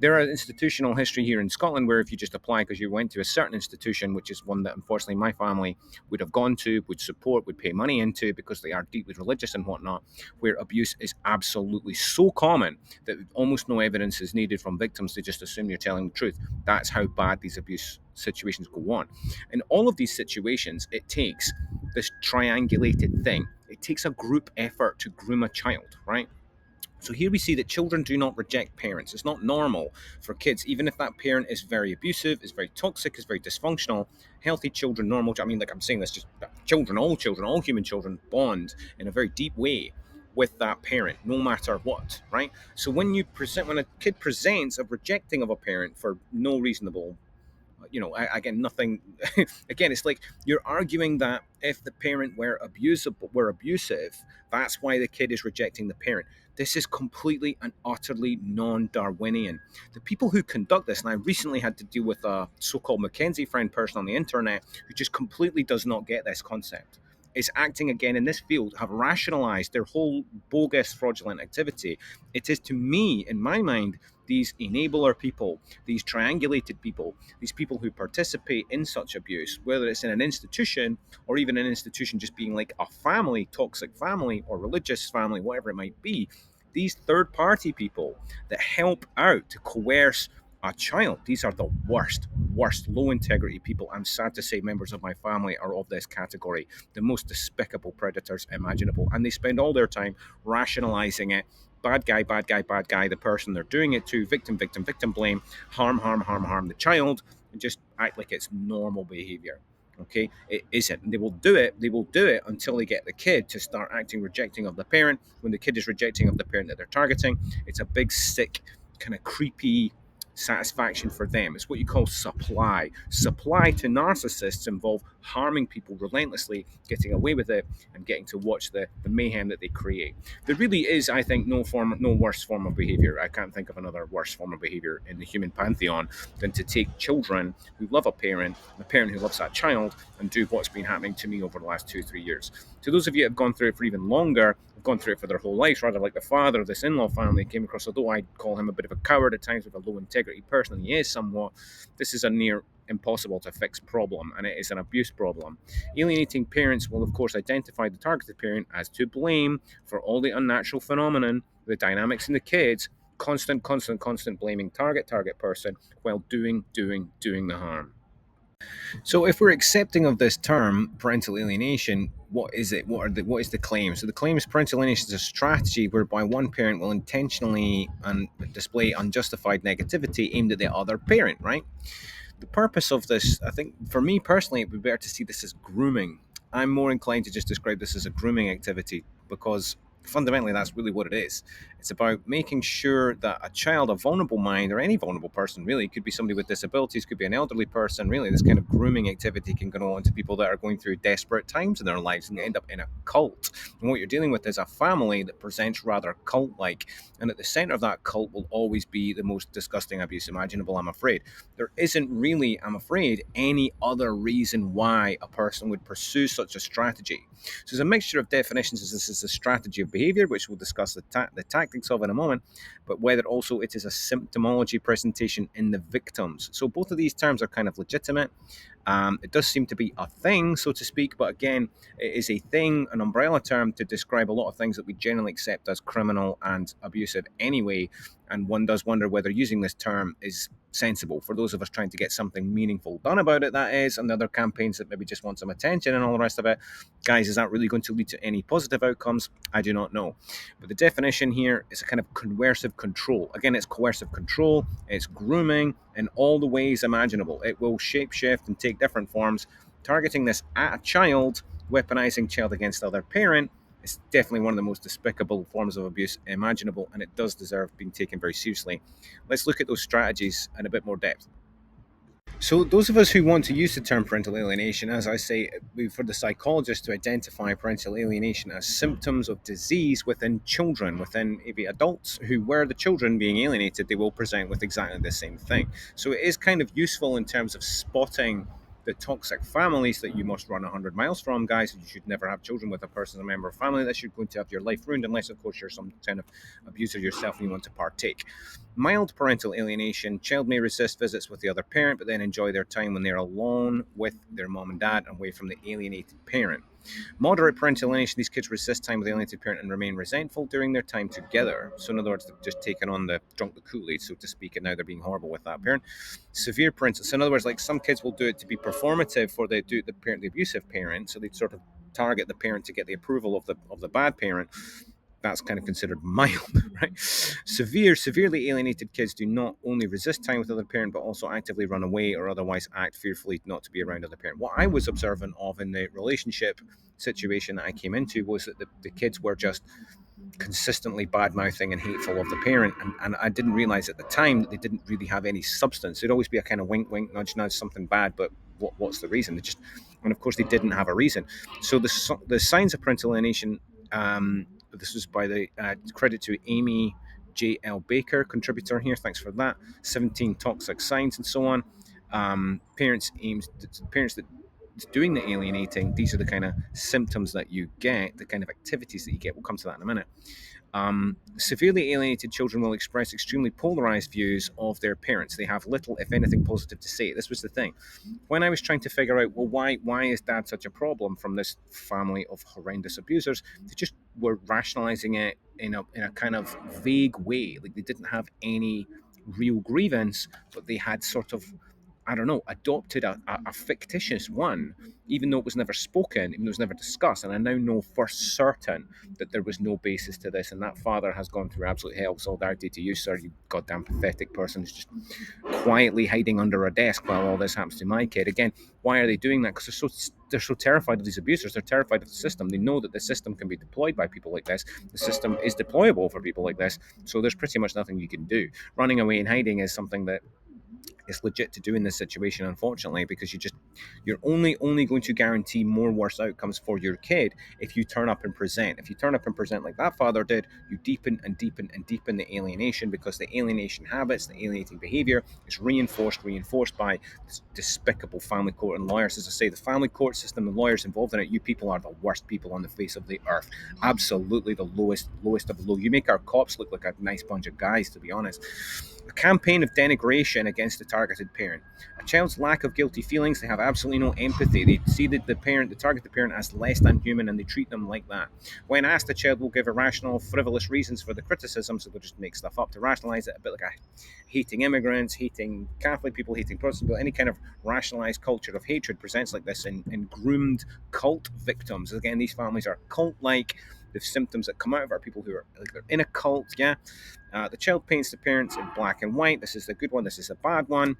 There are institutional history here in Scotland where if you just apply because you went to a certain institution, which is one that unfortunately my family would have gone to, would support, would pay money into because they are deeply religious and whatnot, where abuse is absolutely so common that almost no evidence is needed from victims to just assume you're telling the truth. That's how bad these abuse situations go on. In all of these situations, it takes this triangulated thing. It takes a group effort to groom a child, right? So here we see that children do not reject parents. It's not normal for kids, even if that parent is very abusive, is very toxic, is very dysfunctional. Healthy children, normal. I mean, like I'm saying this, just children, all human children bond in a very deep way with that parent, no matter what, right? So when a kid presents a rejecting of a parent for no reasonable, again, nothing. Again, it's like you're arguing that if the parent were abusive, that's why the kid is rejecting the parent. This is completely and utterly non-Darwinian. The people who conduct this, and I recently had to deal with a so-called Mackenzie friend person on the internet who just completely does not get this concept, is acting again in this field, have rationalized their whole bogus fraudulent activity. It is, to me, in my mind, these enabler people, these triangulated people, these people who participate in such abuse, whether it's in an institution or even an institution just being like a family, toxic family or religious family, whatever it might be, these third party people that help out to coerce a child, these are the worst, low integrity people. I'm sad to say members of my family are of this category, the most despicable predators imaginable. And they spend all their time rationalizing it. Bad guy, bad guy, bad guy, the person they're doing it to, victim, victim, victim blame, harm the child, and just act like it's normal behavior. Okay, it isn't. They will do it until they get the kid to start acting rejecting of the parent. When the kid is rejecting of the parent that they're targeting, it's a big, sick, kind of creepy satisfaction for them. It's what you call supply. Supply to narcissists involve harming people relentlessly, getting away with it, and getting to watch the mayhem that they create. There really is, I think, no worse form of behavior. I can't think of another worse form of behavior in the human pantheon than to take children who love a parent who loves that child, and do what's been happening to me over the last 2 3 years. To those of you who have gone through it for even longer, have gone through it for their whole lives, rather like the father of this in-law family came across, although I'd call him a bit of a coward at times with a low integrity person, and he is somewhat, this is a near impossible to fix problem, and it is an abuse problem. Alienating parents will, of course, identify the targeted parent as to blame for all the unnatural phenomenon, the dynamics in the kids, constant blaming target person, while doing the harm. So, if we're accepting of this term, parental alienation, what is it? What is the claim? So, the claim is parental alienation is a strategy whereby one parent will intentionally display unjustified negativity aimed at the other parent, right? The purpose of this, I think, for me personally, it would be better to see this as grooming. I'm more inclined to just describe this as a grooming activity because fundamentally that's really what it is. It's about making sure that a child, a vulnerable mind, or any vulnerable person really, could be somebody with disabilities, could be an elderly person, really, this kind of grooming activity can go on to people that are going through desperate times in their lives and end up in a cult. And what you're dealing with is a family that presents rather cult like. And at the center of that cult will always be the most disgusting abuse imaginable, I'm afraid. There isn't really, I'm afraid, any other reason why a person would pursue such a strategy. So there's a mixture of definitions as this is a strategy of behavior, which we'll discuss the tactics of in a moment, but whether also it is a symptomology presentation in the victims. So both of these terms are kind of legitimate. It does seem to be a thing, so to speak, but again, it is a thing, an umbrella term to describe a lot of things that we generally accept as criminal and abusive anyway. And one does wonder whether using this term is sensible for those of us trying to get something meaningful done about it, that is, and the other campaigns that maybe just want some attention and all the rest of it. Guys, is that really going to lead to any positive outcomes? I do not know. But the definition here is a kind of coercive control. Again, it's coercive control, it's grooming in all the ways imaginable. It will shapeshift and take different forms. Targeting this at a child, weaponizing child against other parent, is definitely one of the most despicable forms of abuse imaginable, and it does deserve being taken very seriously. Let's look at those strategies in a bit more depth. So, those of us who want to use the term parental alienation, as I say, for the psychologist to identify parental alienation as symptoms of disease within children, within maybe adults who were the children being alienated, they will present with exactly the same thing. So, it is kind of useful in terms of spotting the toxic families that you must run 100 miles from, guys. You should never have children with a person as a member of family that you're going to have your life ruined, unless, of course, you're some kind of abuser yourself and you want to partake. Mild parental alienation. Child may resist visits with the other parent, but then enjoy their time when they're alone with their mom and dad and away from the alienated parent. Moderate parental alienation, these kids resist time with the alienated parent and remain resentful during their time together. So, in other words, they've just taken on drunk the Kool-Aid, so to speak, and now they're being horrible with that parent. Severe parental, so in other words, like some kids will do it to be performative for the abusive parent, so they sort of target the parent to get the approval of the bad parent. That's kind of considered mild, right? Severely alienated kids do not only resist time with the other parent, but also actively run away or otherwise act fearfully not to be around other parent. What I was observant of in the relationship situation that I came into was that the kids were just consistently bad mouthing and hateful of the parent, and I didn't realize at the time that they didn't really have any substance. There'd always be a kind of wink, wink, nudge, nudge, something bad, but what's the reason? They just, and of course, they didn't have a reason. So the signs of parental alienation. This was by the credit to Amy J.L. Baker, contributor here. Thanks for that. 17 toxic signs and so on. Parents that doing the alienating, these are the kind of symptoms that you get, the kind of activities that you get. We'll come to that in a minute. Severely alienated children will express extremely polarized views of their parents. They have little, if anything, positive to say. This was the thing. When I was trying to figure out, well, why is dad such a problem from this family of horrendous abusers, they just were rationalizing it in a kind of vague way. Like they didn't have any real grievance, but they had sort of, I don't know, adopted a fictitious one, even though it was never spoken, even though it was never discussed. And I now know for certain that there was no basis to this. And that father has gone through absolute hell. Solidarity to you, sir, you goddamn pathetic person who's just quietly hiding under a desk while all this happens to my kid. Again, why are they doing that? Because they're so terrified of these abusers. They're terrified of the system. They know that the system can be deployed by people like this. The system is deployable for people like this. So there's pretty much nothing you can do. Running away and hiding is something that it's legit to do in this situation, unfortunately, because you're only going to guarantee more worse outcomes for your kid if you turn up and present. If you turn up and present like that father did, you deepen and deepen and deepen the alienation, because the alienation habits, the alienating behavior is reinforced by this despicable family court and lawyers. As I say, the family court system and lawyers involved in it, you people are the worst people on the face of the earth. Absolutely the lowest of the low. You make our cops look like a nice bunch of guys, to be honest. A campaign of denigration against the targeted parent. A child's lack of guilty feelings, they have absolutely no empathy. They see the targeted parent as less than human, and they treat them like that. When asked, the child will give irrational, frivolous reasons for the criticism, so they'll just make stuff up to rationalize it, a bit like hating immigrants, hating Catholic people, hating Protestant people. Any kind of rationalized culture of hatred presents like this in groomed cult victims. Again, these families are cult-like. The symptoms that come out of are people who are like they're in a cult, yeah. The child paints the parents in black and white. This is the good one. This is the bad one.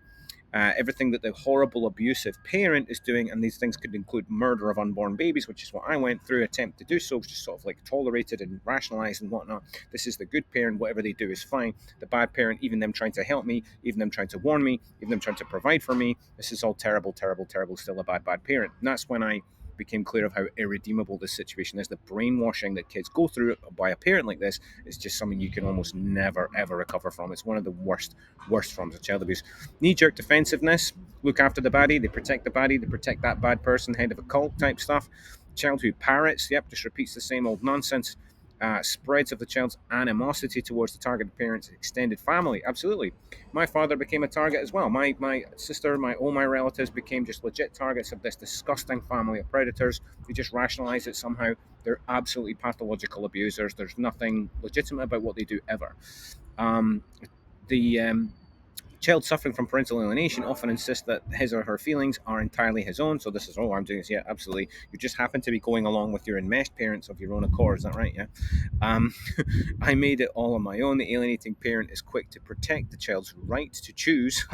Everything that the horrible abusive parent is doing, and these things could include murder of unborn babies, which is what I went through, attempt to do so, was just sort of like tolerated and rationalized and whatnot. This is the good parent. Whatever they do is fine. The bad parent, even them trying to help me, even them trying to warn me, even them trying to provide for me, this is all terrible, terrible, terrible, still a bad parent. And that's when I became clear of how irredeemable this situation is. The brainwashing that kids go through by a parent like this is just something you can almost never ever recover from. It's one of the worst forms of child abuse. Knee-jerk defensiveness, look after the baddie, they protect the baddie, they protect that bad person, head of a cult type stuff. Child who parrots, yep, just repeats the same old nonsense. Spreads of the child's animosity towards the targeted parent's extended family. Absolutely. My father became a target as well. My sister, all my relatives became just legit targets of this disgusting family of predators. We just rationalize it somehow. They're absolutely pathological abusers. There's nothing legitimate about what they do ever. The child suffering from parental alienation often insists that his or her feelings are entirely his own. So this is, oh, I'm doing this. Yeah, absolutely. You just happen to be going along with your enmeshed parents of your own accord. Is that right? Yeah. Um, I made it all on my own. The alienating parent is quick to protect the child's right to choose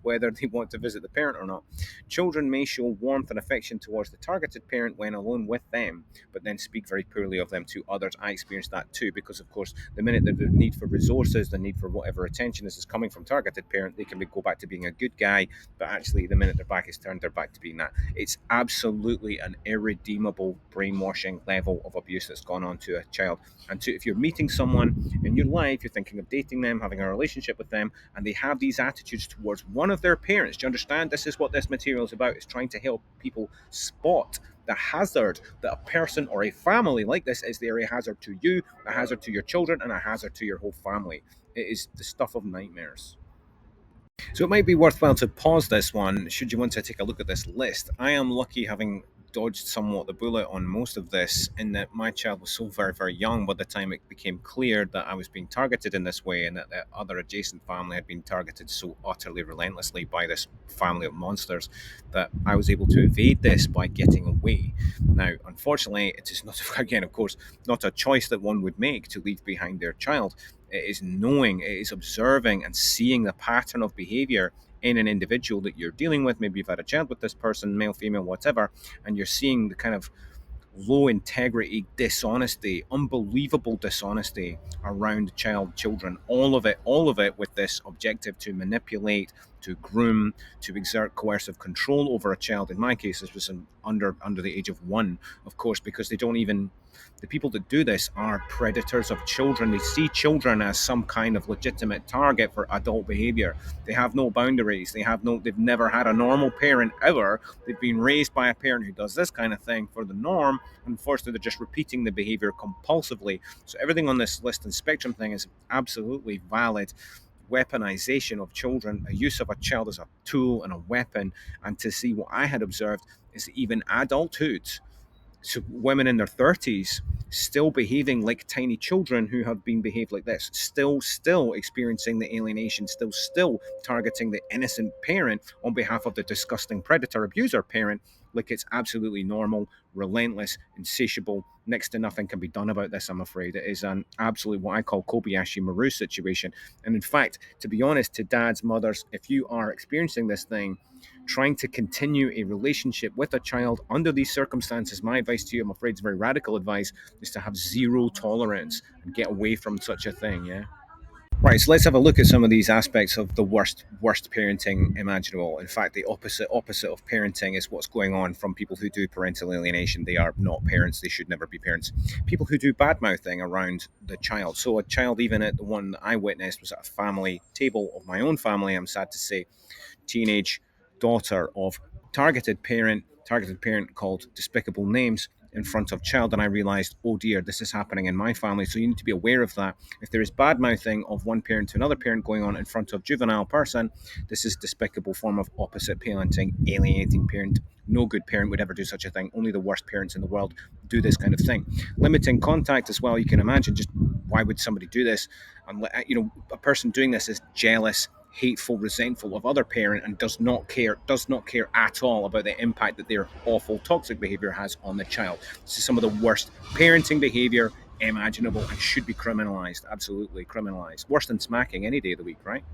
whether they want to visit the parent or not. Children may show warmth and affection towards the targeted parent when alone with them, but then speak very poorly of them to others. I experienced that too, because of course, the minute that the need for resources, the need for whatever attention is coming from targeted parent, They can go back to being a good guy, but actually, the minute their back is turned, they're back to being that. It's absolutely an irredeemable brainwashing level of abuse that's gone on to a child. And if you're meeting someone in your life, you're thinking of dating them, having a relationship with them, and they have these attitudes towards one of their parents, do you understand? This is what this material is about. It's trying to help people spot the hazard that a person or a family like this is. They're a hazard to you, a hazard to your children, and a hazard to your whole family. It is the stuff of nightmares. So it might be worthwhile to pause this one should you want to take a look at this list. I am lucky, having dodged somewhat the bullet on most of this, in that my child was so very, very young by the time it became clear that I was being targeted in this way, and that the other adjacent family had been targeted so utterly relentlessly by this family of monsters, that I was able to evade this by getting away. Now, unfortunately, it is not, again, of course, not a choice that one would make to leave behind their child. It is knowing, it is observing and seeing the pattern of behavior in an individual that you're dealing with. Maybe you've had a child with this person, male, female, whatever, and you're seeing the kind of low integrity, dishonesty, unbelievable dishonesty around children. All of it with this objective to manipulate, to groom, to exert coercive control over a child. In my case, this was under the age of 1, of course, because they don't even, the people that do this are predators of children. They see children as some kind of legitimate target for adult behavior. They have no boundaries. They've never had a normal parent ever. They've been raised by a parent who does this kind of thing for the norm. Unfortunately, they're just repeating the behavior compulsively. So everything on this list and spectrum thing is absolutely valid. Weaponization of children, a use of a child as a tool and a weapon. And to see what I had observed is that even adulthood, so women in their 30s, still behaving like tiny children who have been behaved like this, still experiencing the alienation, still targeting the innocent parent on behalf of the disgusting predator abuser parent, like it's absolutely normal, relentless, insatiable. Next to nothing can be done about this, I'm afraid. It is an absolute, what I call, Kobayashi Maru situation. And in fact, to be honest, to dads, mothers, if you are experiencing this thing, trying to continue a relationship with a child under these circumstances, my advice to you, I'm afraid it's very radical advice, is to have zero tolerance and get away from such a thing. Yeah. Right, so let's have a look at some of these aspects of the worst parenting imaginable. In fact, the opposite of parenting is what's going on from people who do parental alienation. They are not parents; they should never be parents. People who do bad mouthing around the child. So a child, even at the one that I witnessed, was at a family table of my own family, I'm sad to say, teenage daughter of targeted parent called despicable names in front of child, and I realized, oh dear, this is happening in my family. So you need to be aware of that. If there is bad mouthing of one parent to another parent going on in front of juvenile person, this is despicable form of opposite parenting, alienating parent. No good parent would ever do such a thing. Only the worst parents in the world do this kind of thing. Limiting contact as well. You can imagine, just why would somebody do this? And a person doing this is jealous, hateful, resentful of other parent, and does not care at all about the impact that their awful toxic behavior has on the child. This is some of the worst parenting behavior imaginable and should be criminalized. Absolutely criminalized. Worse than smacking any day of the week, right?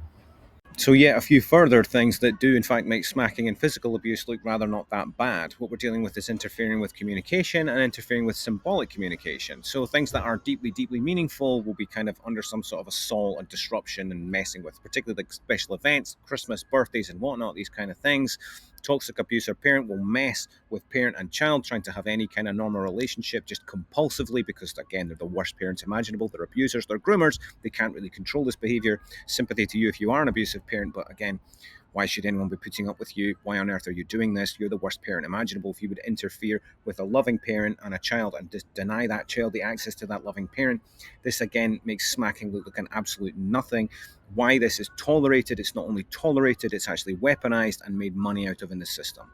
So, yeah, a few further things that do, in fact, make smacking and physical abuse look rather not that bad. What we're dealing with is interfering with communication and interfering with symbolic communication. So, things that are deeply, deeply meaningful will be kind of under some sort of assault and disruption and messing with, particularly like special events, Christmas, birthdays, and whatnot, these kind of things. Toxic abuser parent will mess with parent and child, trying to have any kind of normal relationship just compulsively because, again, they're the worst parents imaginable. They're abusers, they're groomers, they can't really control this behavior. Sympathy to you if you are an abusive parent, but again, why should anyone be putting up with you? Why on earth are you doing this? You're the worst parent imaginable. If you would interfere with a loving parent and a child and just deny that child the access to that loving parent, this again makes smacking look like an absolute nothing. Why this is tolerated, it's not only tolerated, it's actually weaponized and made money out of in the system.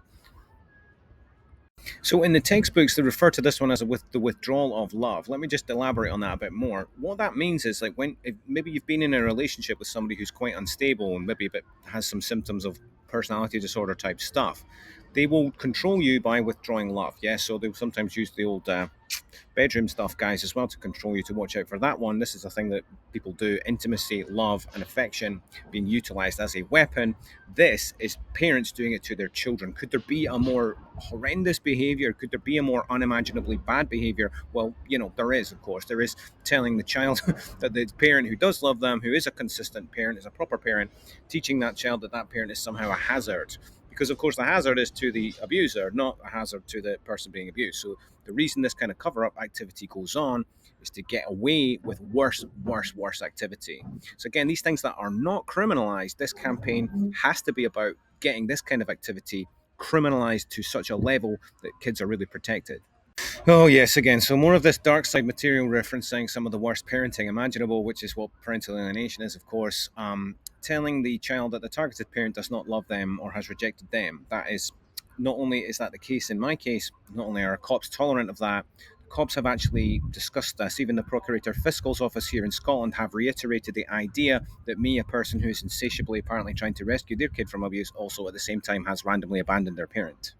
So in the textbooks, they refer to this one as the withdrawal of love. Let me just elaborate on that a bit more. What that means is, like, if maybe you've been in a relationship with somebody who's quite unstable and maybe a bit has some symptoms of personality disorder type stuff, they will control you by withdrawing love. Yeah, so they'll sometimes use the old bedroom stuff, guys, as well, to control you, to watch out for that one. This is a thing that people do: intimacy, love, and affection being utilized as a weapon. This is parents doing it to their children. Could there be a more horrendous behavior? Could there be a more unimaginably bad behavior? Well, there is, of course. There is telling the child that the parent who does love them, who is a consistent parent, is a proper parent, teaching that child that that parent is somehow a hazard. Because, of course, the hazard is to the abuser, not a hazard to the person being abused. So the reason this kind of cover up activity goes on is to get away with worse, worse, worse activity. So, again, these things that are not criminalized, this campaign has to be about getting this kind of activity criminalized to such a level that kids are really protected. Oh, yes, again. So, more of this dark side material referencing some of the worst parenting imaginable, which is what parental alienation is, of course. Telling the child that the targeted parent does not love them or has rejected them. That is, not only is that the case in my case, not only are cops tolerant of that, cops have actually discussed this. Even the Procurator Fiscal's office here in Scotland have reiterated the idea that me, a person who is insatiably apparently trying to rescue their kid from abuse, also at the same time has randomly abandoned their parent.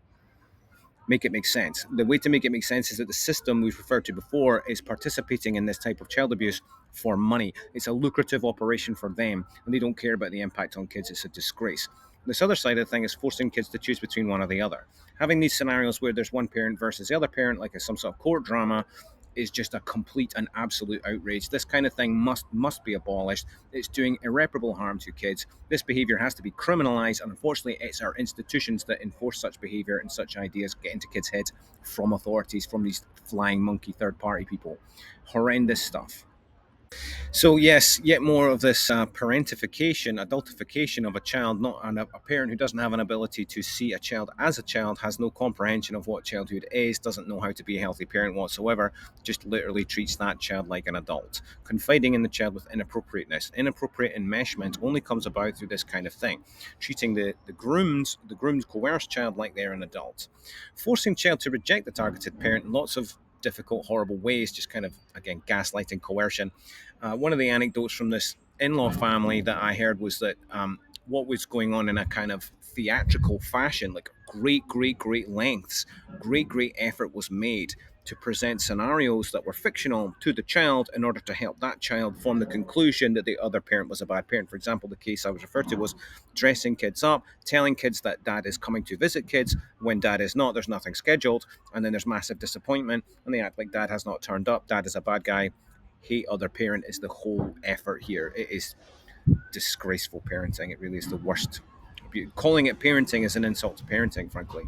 Make it make sense. The way to make it make sense is that the system we've referred to before is participating in this type of child abuse for money. It's a lucrative operation for them, and they don't care about the impact on kids. It's a disgrace. This other side of the thing is forcing kids to choose between one or the other. Having these scenarios where there's one parent versus the other parent, like some sort of court drama, is just a complete and absolute outrage. This kind of thing must be abolished. It's doing irreparable harm to kids. This behavior has to be criminalized, and unfortunately, it's our institutions that enforce such behavior and such ideas get into kids' heads from authorities, from these flying monkey third-party people. Horrendous stuff. So yes, yet more of this parentification, adultification of a child, not a parent who doesn't have an ability to see a child as a child, has no comprehension of what childhood is, doesn't know how to be a healthy parent whatsoever, just literally treats that child like an adult, confiding in the child with inappropriateness. Inappropriate enmeshment only comes about through this kind of thing, treating the groomed coerced child like they're an adult, forcing child to reject the targeted parent in lots of difficult, horrible ways, just kind of, again, gaslighting, coercion. One of the anecdotes from this in-law family that I heard was that what was going on in a kind of theatrical fashion, like great lengths, great effort was made to present scenarios that were fictional to the child in order to help that child form the conclusion that the other parent was a bad parent. For example, the case I was referred to was dressing kids up, telling kids that dad is coming to visit kids when dad is not, there's nothing scheduled, and then there's massive disappointment and they act like dad has not turned up, dad is a bad guy, hate other parent is the whole effort here. It is disgraceful parenting. It really is the worst. Calling it parenting is an insult to parenting, frankly.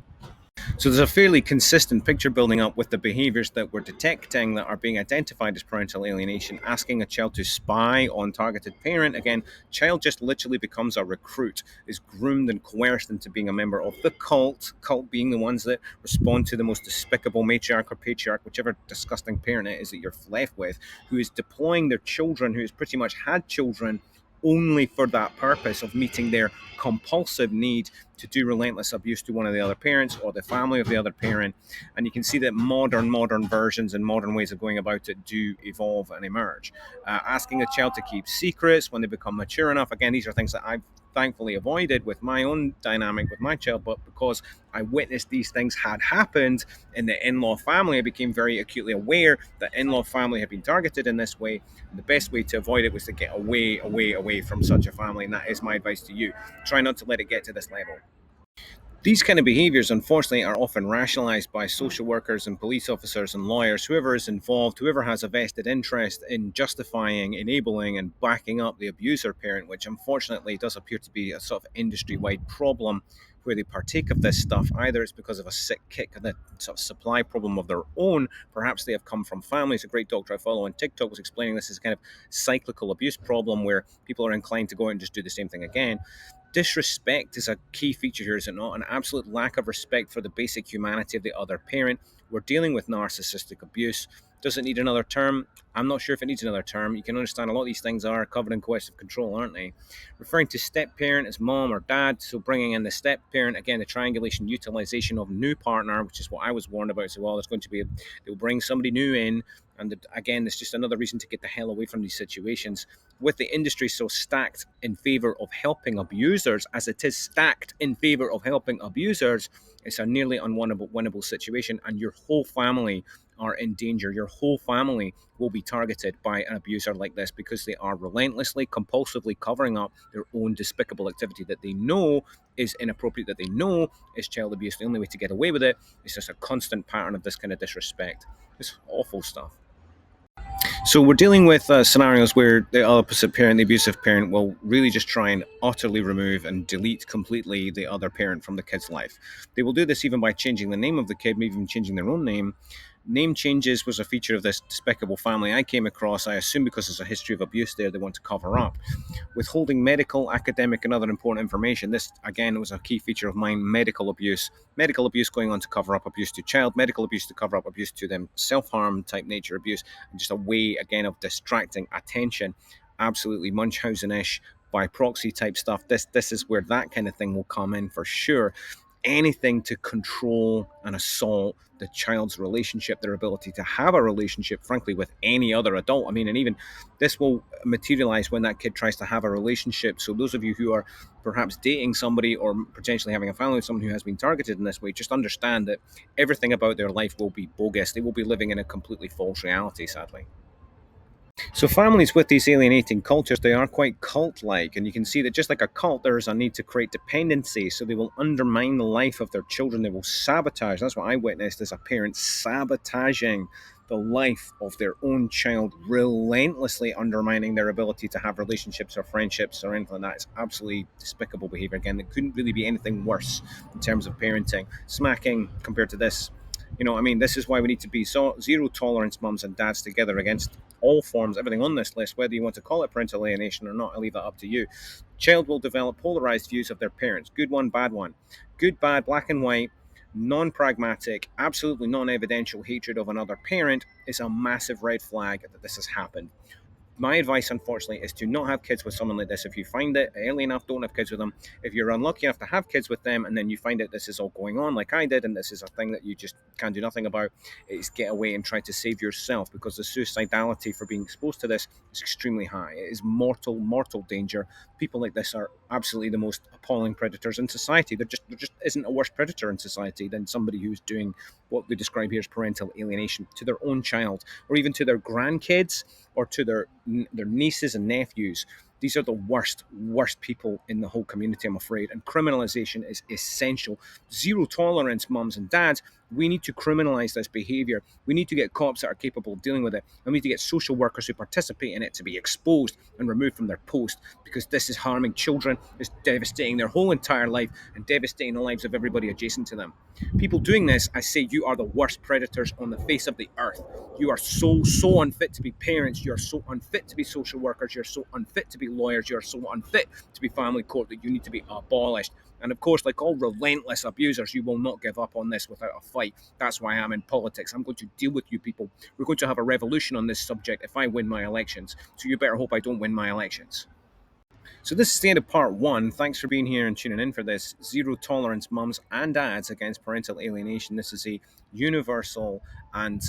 So there's a fairly consistent picture building up with the behaviors that we're detecting that are being identified as parental alienation. Asking a child to spy on targeted parent, again, child just literally becomes a recruit, is groomed and coerced into being a member of the cult being the ones that respond to the most despicable matriarch or patriarch, whichever disgusting parent it is that you're left with, who is deploying their children, who has pretty much had children only for that purpose of meeting their compulsive need to do relentless abuse to one of the other parents or the family of the other parent. And you can see that modern versions and modern ways of going about it do evolve and emerge. Asking a child to keep secrets when they become mature enough. Again, these are things that I've thankfully avoided with my own dynamic with my child, but because I witnessed these things had happened in the in-law family, I became very acutely aware that in-law family had been targeted in this way. And the best way to avoid it was to get away from such a family, and that is my advice to you. Try not to let it get to this level. These kind of behaviors, unfortunately, are often rationalized by social workers and police officers and lawyers, whoever is involved, whoever has a vested interest in justifying, enabling, and backing up the abuser parent, which unfortunately does appear to be a sort of industry wide problem where they partake of this stuff. Either it's because of a sick kick and a sort of supply problem of their own, perhaps they have come from families. A great doctor I follow on TikTok was explaining this as kind of cyclical abuse problem where people are inclined to go out and just do the same thing again. Disrespect is a key feature here, is it not? An absolute lack of respect for the basic humanity of the other parent. We're dealing with narcissistic abuse. Does it need another term? I'm not sure if it needs another term. You can understand a lot of these things are covered in coercive control, aren't they? Referring to step parent as mom or dad, so bringing in the step parent, again, the triangulation, utilization of new partner, which is what I was warned about. So, well, there's going to be, they'll bring somebody new in. And again, it's just another reason to get the hell away from these situations. With the industry so stacked in favor of helping abusers, as it is stacked in favor of helping abusers, it's a nearly unwinnable situation, and your whole family are in danger. Your whole family will be targeted by an abuser like this because they are relentlessly, compulsively covering up their own despicable activity that they know is inappropriate, that they know is child abuse. The only way to get away with it is just a constant pattern of this kind of disrespect. It's awful stuff. So we're dealing with scenarios where the opposite parent, the abusive parent, will really just try and utterly remove and delete completely the other parent from the kid's life. They will do this even by changing the name of the kid, maybe even changing their own name. Name changes was a feature of this despicable family I came across. I assume because there's a history of abuse there, they want to cover up. Withholding medical, academic, and other important information. This, again, was a key feature of mine. Medical abuse. Medical abuse going on to cover up abuse to child. Medical abuse to cover up abuse to them. Self-harm type nature abuse. Just a way, again, of distracting attention. Absolutely Munchausen-ish by proxy type stuff. This is where that kind of thing will come in for sure. Anything to control and assault the child's relationship, their ability to have a relationship, frankly, with any other adult. I mean, and even this will materialize when that kid tries to have a relationship. So, those of you who are perhaps dating somebody or potentially having a family with someone who has been targeted in this way, just understand that everything about their life will be bogus. They will be living in a completely false reality, sadly. So families with these alienating cultures, they are quite cult-like, and you can see that just like a cult, there is a need to create dependency. So they will undermine the life of their children. They will sabotage. That's what I witnessed as a parent, sabotaging the life of their own child, relentlessly undermining their ability to have relationships or friendships or anything like that. It's absolutely despicable behavior. Again, it couldn't really be anything worse in terms of parenting. Smacking compared to this. I mean, this is why we need to be zero tolerance mums and dads together against all forms, everything on this list, whether you want to call it parental alienation or not, I'll leave that up to you. Child will develop polarized views of their parents, good one, bad one. Good, bad, black and white, non pragmatic, absolutely non evidential hatred of another parent is a massive red flag that this has happened. My advice, unfortunately, is to not have kids with someone like this. If you find it early enough, don't have kids with them. If you're unlucky enough to have kids with them and then you find out this is all going on, like I did, and this is a thing that you just can't do nothing about, is get away and try to save yourself, because the suicidality for being exposed to this is extremely high. It is mortal, mortal danger. People like this are absolutely the most appalling predators in society. There just isn't a worse predator in society than somebody who's doing what we describe here as parental alienation to their own child, or even to their grandkids, or to their nieces and nephews. These are the worst people in the whole community, I'm afraid. And criminalization is essential. Zero tolerance, mums and dads. We need to criminalize this behavior. We need to get cops that are capable of dealing with it. And we need to get social workers who participate in it to be exposed and removed from their post, because this is harming children. It's devastating their whole entire life and devastating the lives of everybody adjacent to them. People doing this, I say, you are the worst predators on the face of the earth. You are so unfit to be parents. You're so unfit to be social workers. You're so unfit to be lawyers. You're so unfit to be family court that you need to be abolished. And of course, like all relentless abusers, you will not give up on this without a fight. That's why I'm in politics. I'm going to deal with you people. We're going to have a revolution on this subject if I win my elections. So you better hope I don't win my elections. So this is the end of part one. Thanks for being here and tuning in for this. Zero tolerance, mums and dads, against parental alienation. This is a universal and,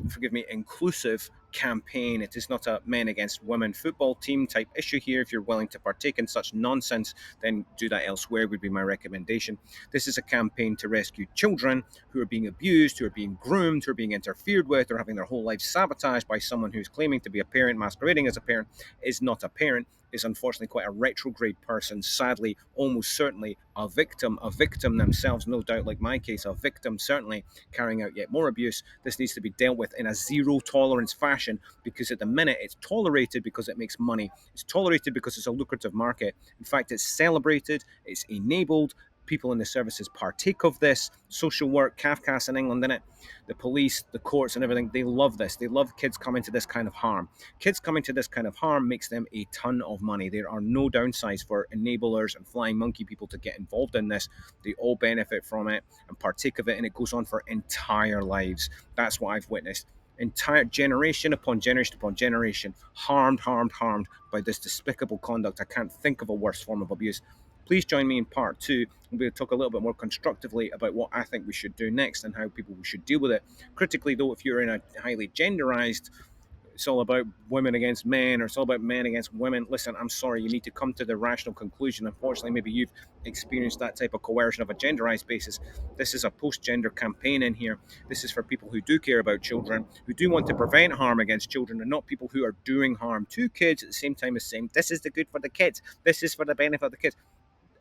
forgive me, inclusive campaign. It is not a men against women football team type issue here. If you're willing to partake in such nonsense, then do that elsewhere, would be my recommendation. This is a campaign to rescue children who are being abused, who are being groomed, who are being interfered with, or having their whole life sabotaged by someone who's claiming to be a parent, masquerading as a parent, is not a parent, is unfortunately quite a retrograde person, sadly, almost certainly a victim themselves, no doubt, like my case, a victim, certainly carrying out yet more abuse. This needs to be dealt with in a zero tolerance fashion, because at the minute it's tolerated because it makes money. It's tolerated because it's a lucrative market. In fact, it's celebrated, it's enabled. People in the services partake of this. Social work, Kafkas in England, in it. The police, the courts, and everything, they love this. They love kids coming to this kind of harm. Kids coming to this kind of harm makes them a ton of money. There are no downsides for enablers and flying monkey people to get involved in this. They all benefit from it and partake of it, and it goes on for entire lives. That's what I've witnessed. entire generation upon generation harmed by this despicable conduct. I can't think of a worse form of abuse. Please join me in part two. We'll talk a little bit more constructively about what I think we should do next and how people should deal with it. Critically, though, if you're in a highly genderized, it's all about women against men, or it's all about men against women. Listen, I'm sorry, you need to come to the rational conclusion. Unfortunately, maybe you've experienced that type of coercion of a genderized basis. This is a post-gender campaign in here. This is for people who do care about children, who do want to prevent harm against children, and not people who are doing harm to kids at the same time as saying, this is the good for the kids, this is for the benefit of the kids.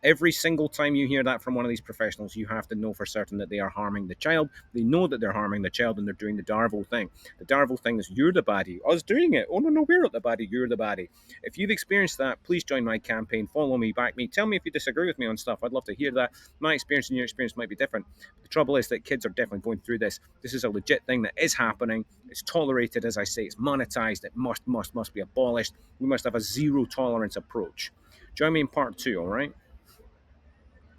Every single time you hear that from one of these professionals, you have to know for certain that they are harming the child. They know that they're harming the child, and they're doing the Darvo thing. The Darvo thing is, you're the baddie. Us doing it. Oh, no, no, we're not the baddie. You're the baddie. If you've experienced that, please join my campaign. Follow me, back me. Tell me if you disagree with me on stuff. I'd love to hear that. My experience and your experience might be different. The trouble is that kids are definitely going through this. This is a legit thing that is happening. It's tolerated, as I say. It's monetized. It must be abolished. We must have a zero tolerance approach. Join me in part two, all right?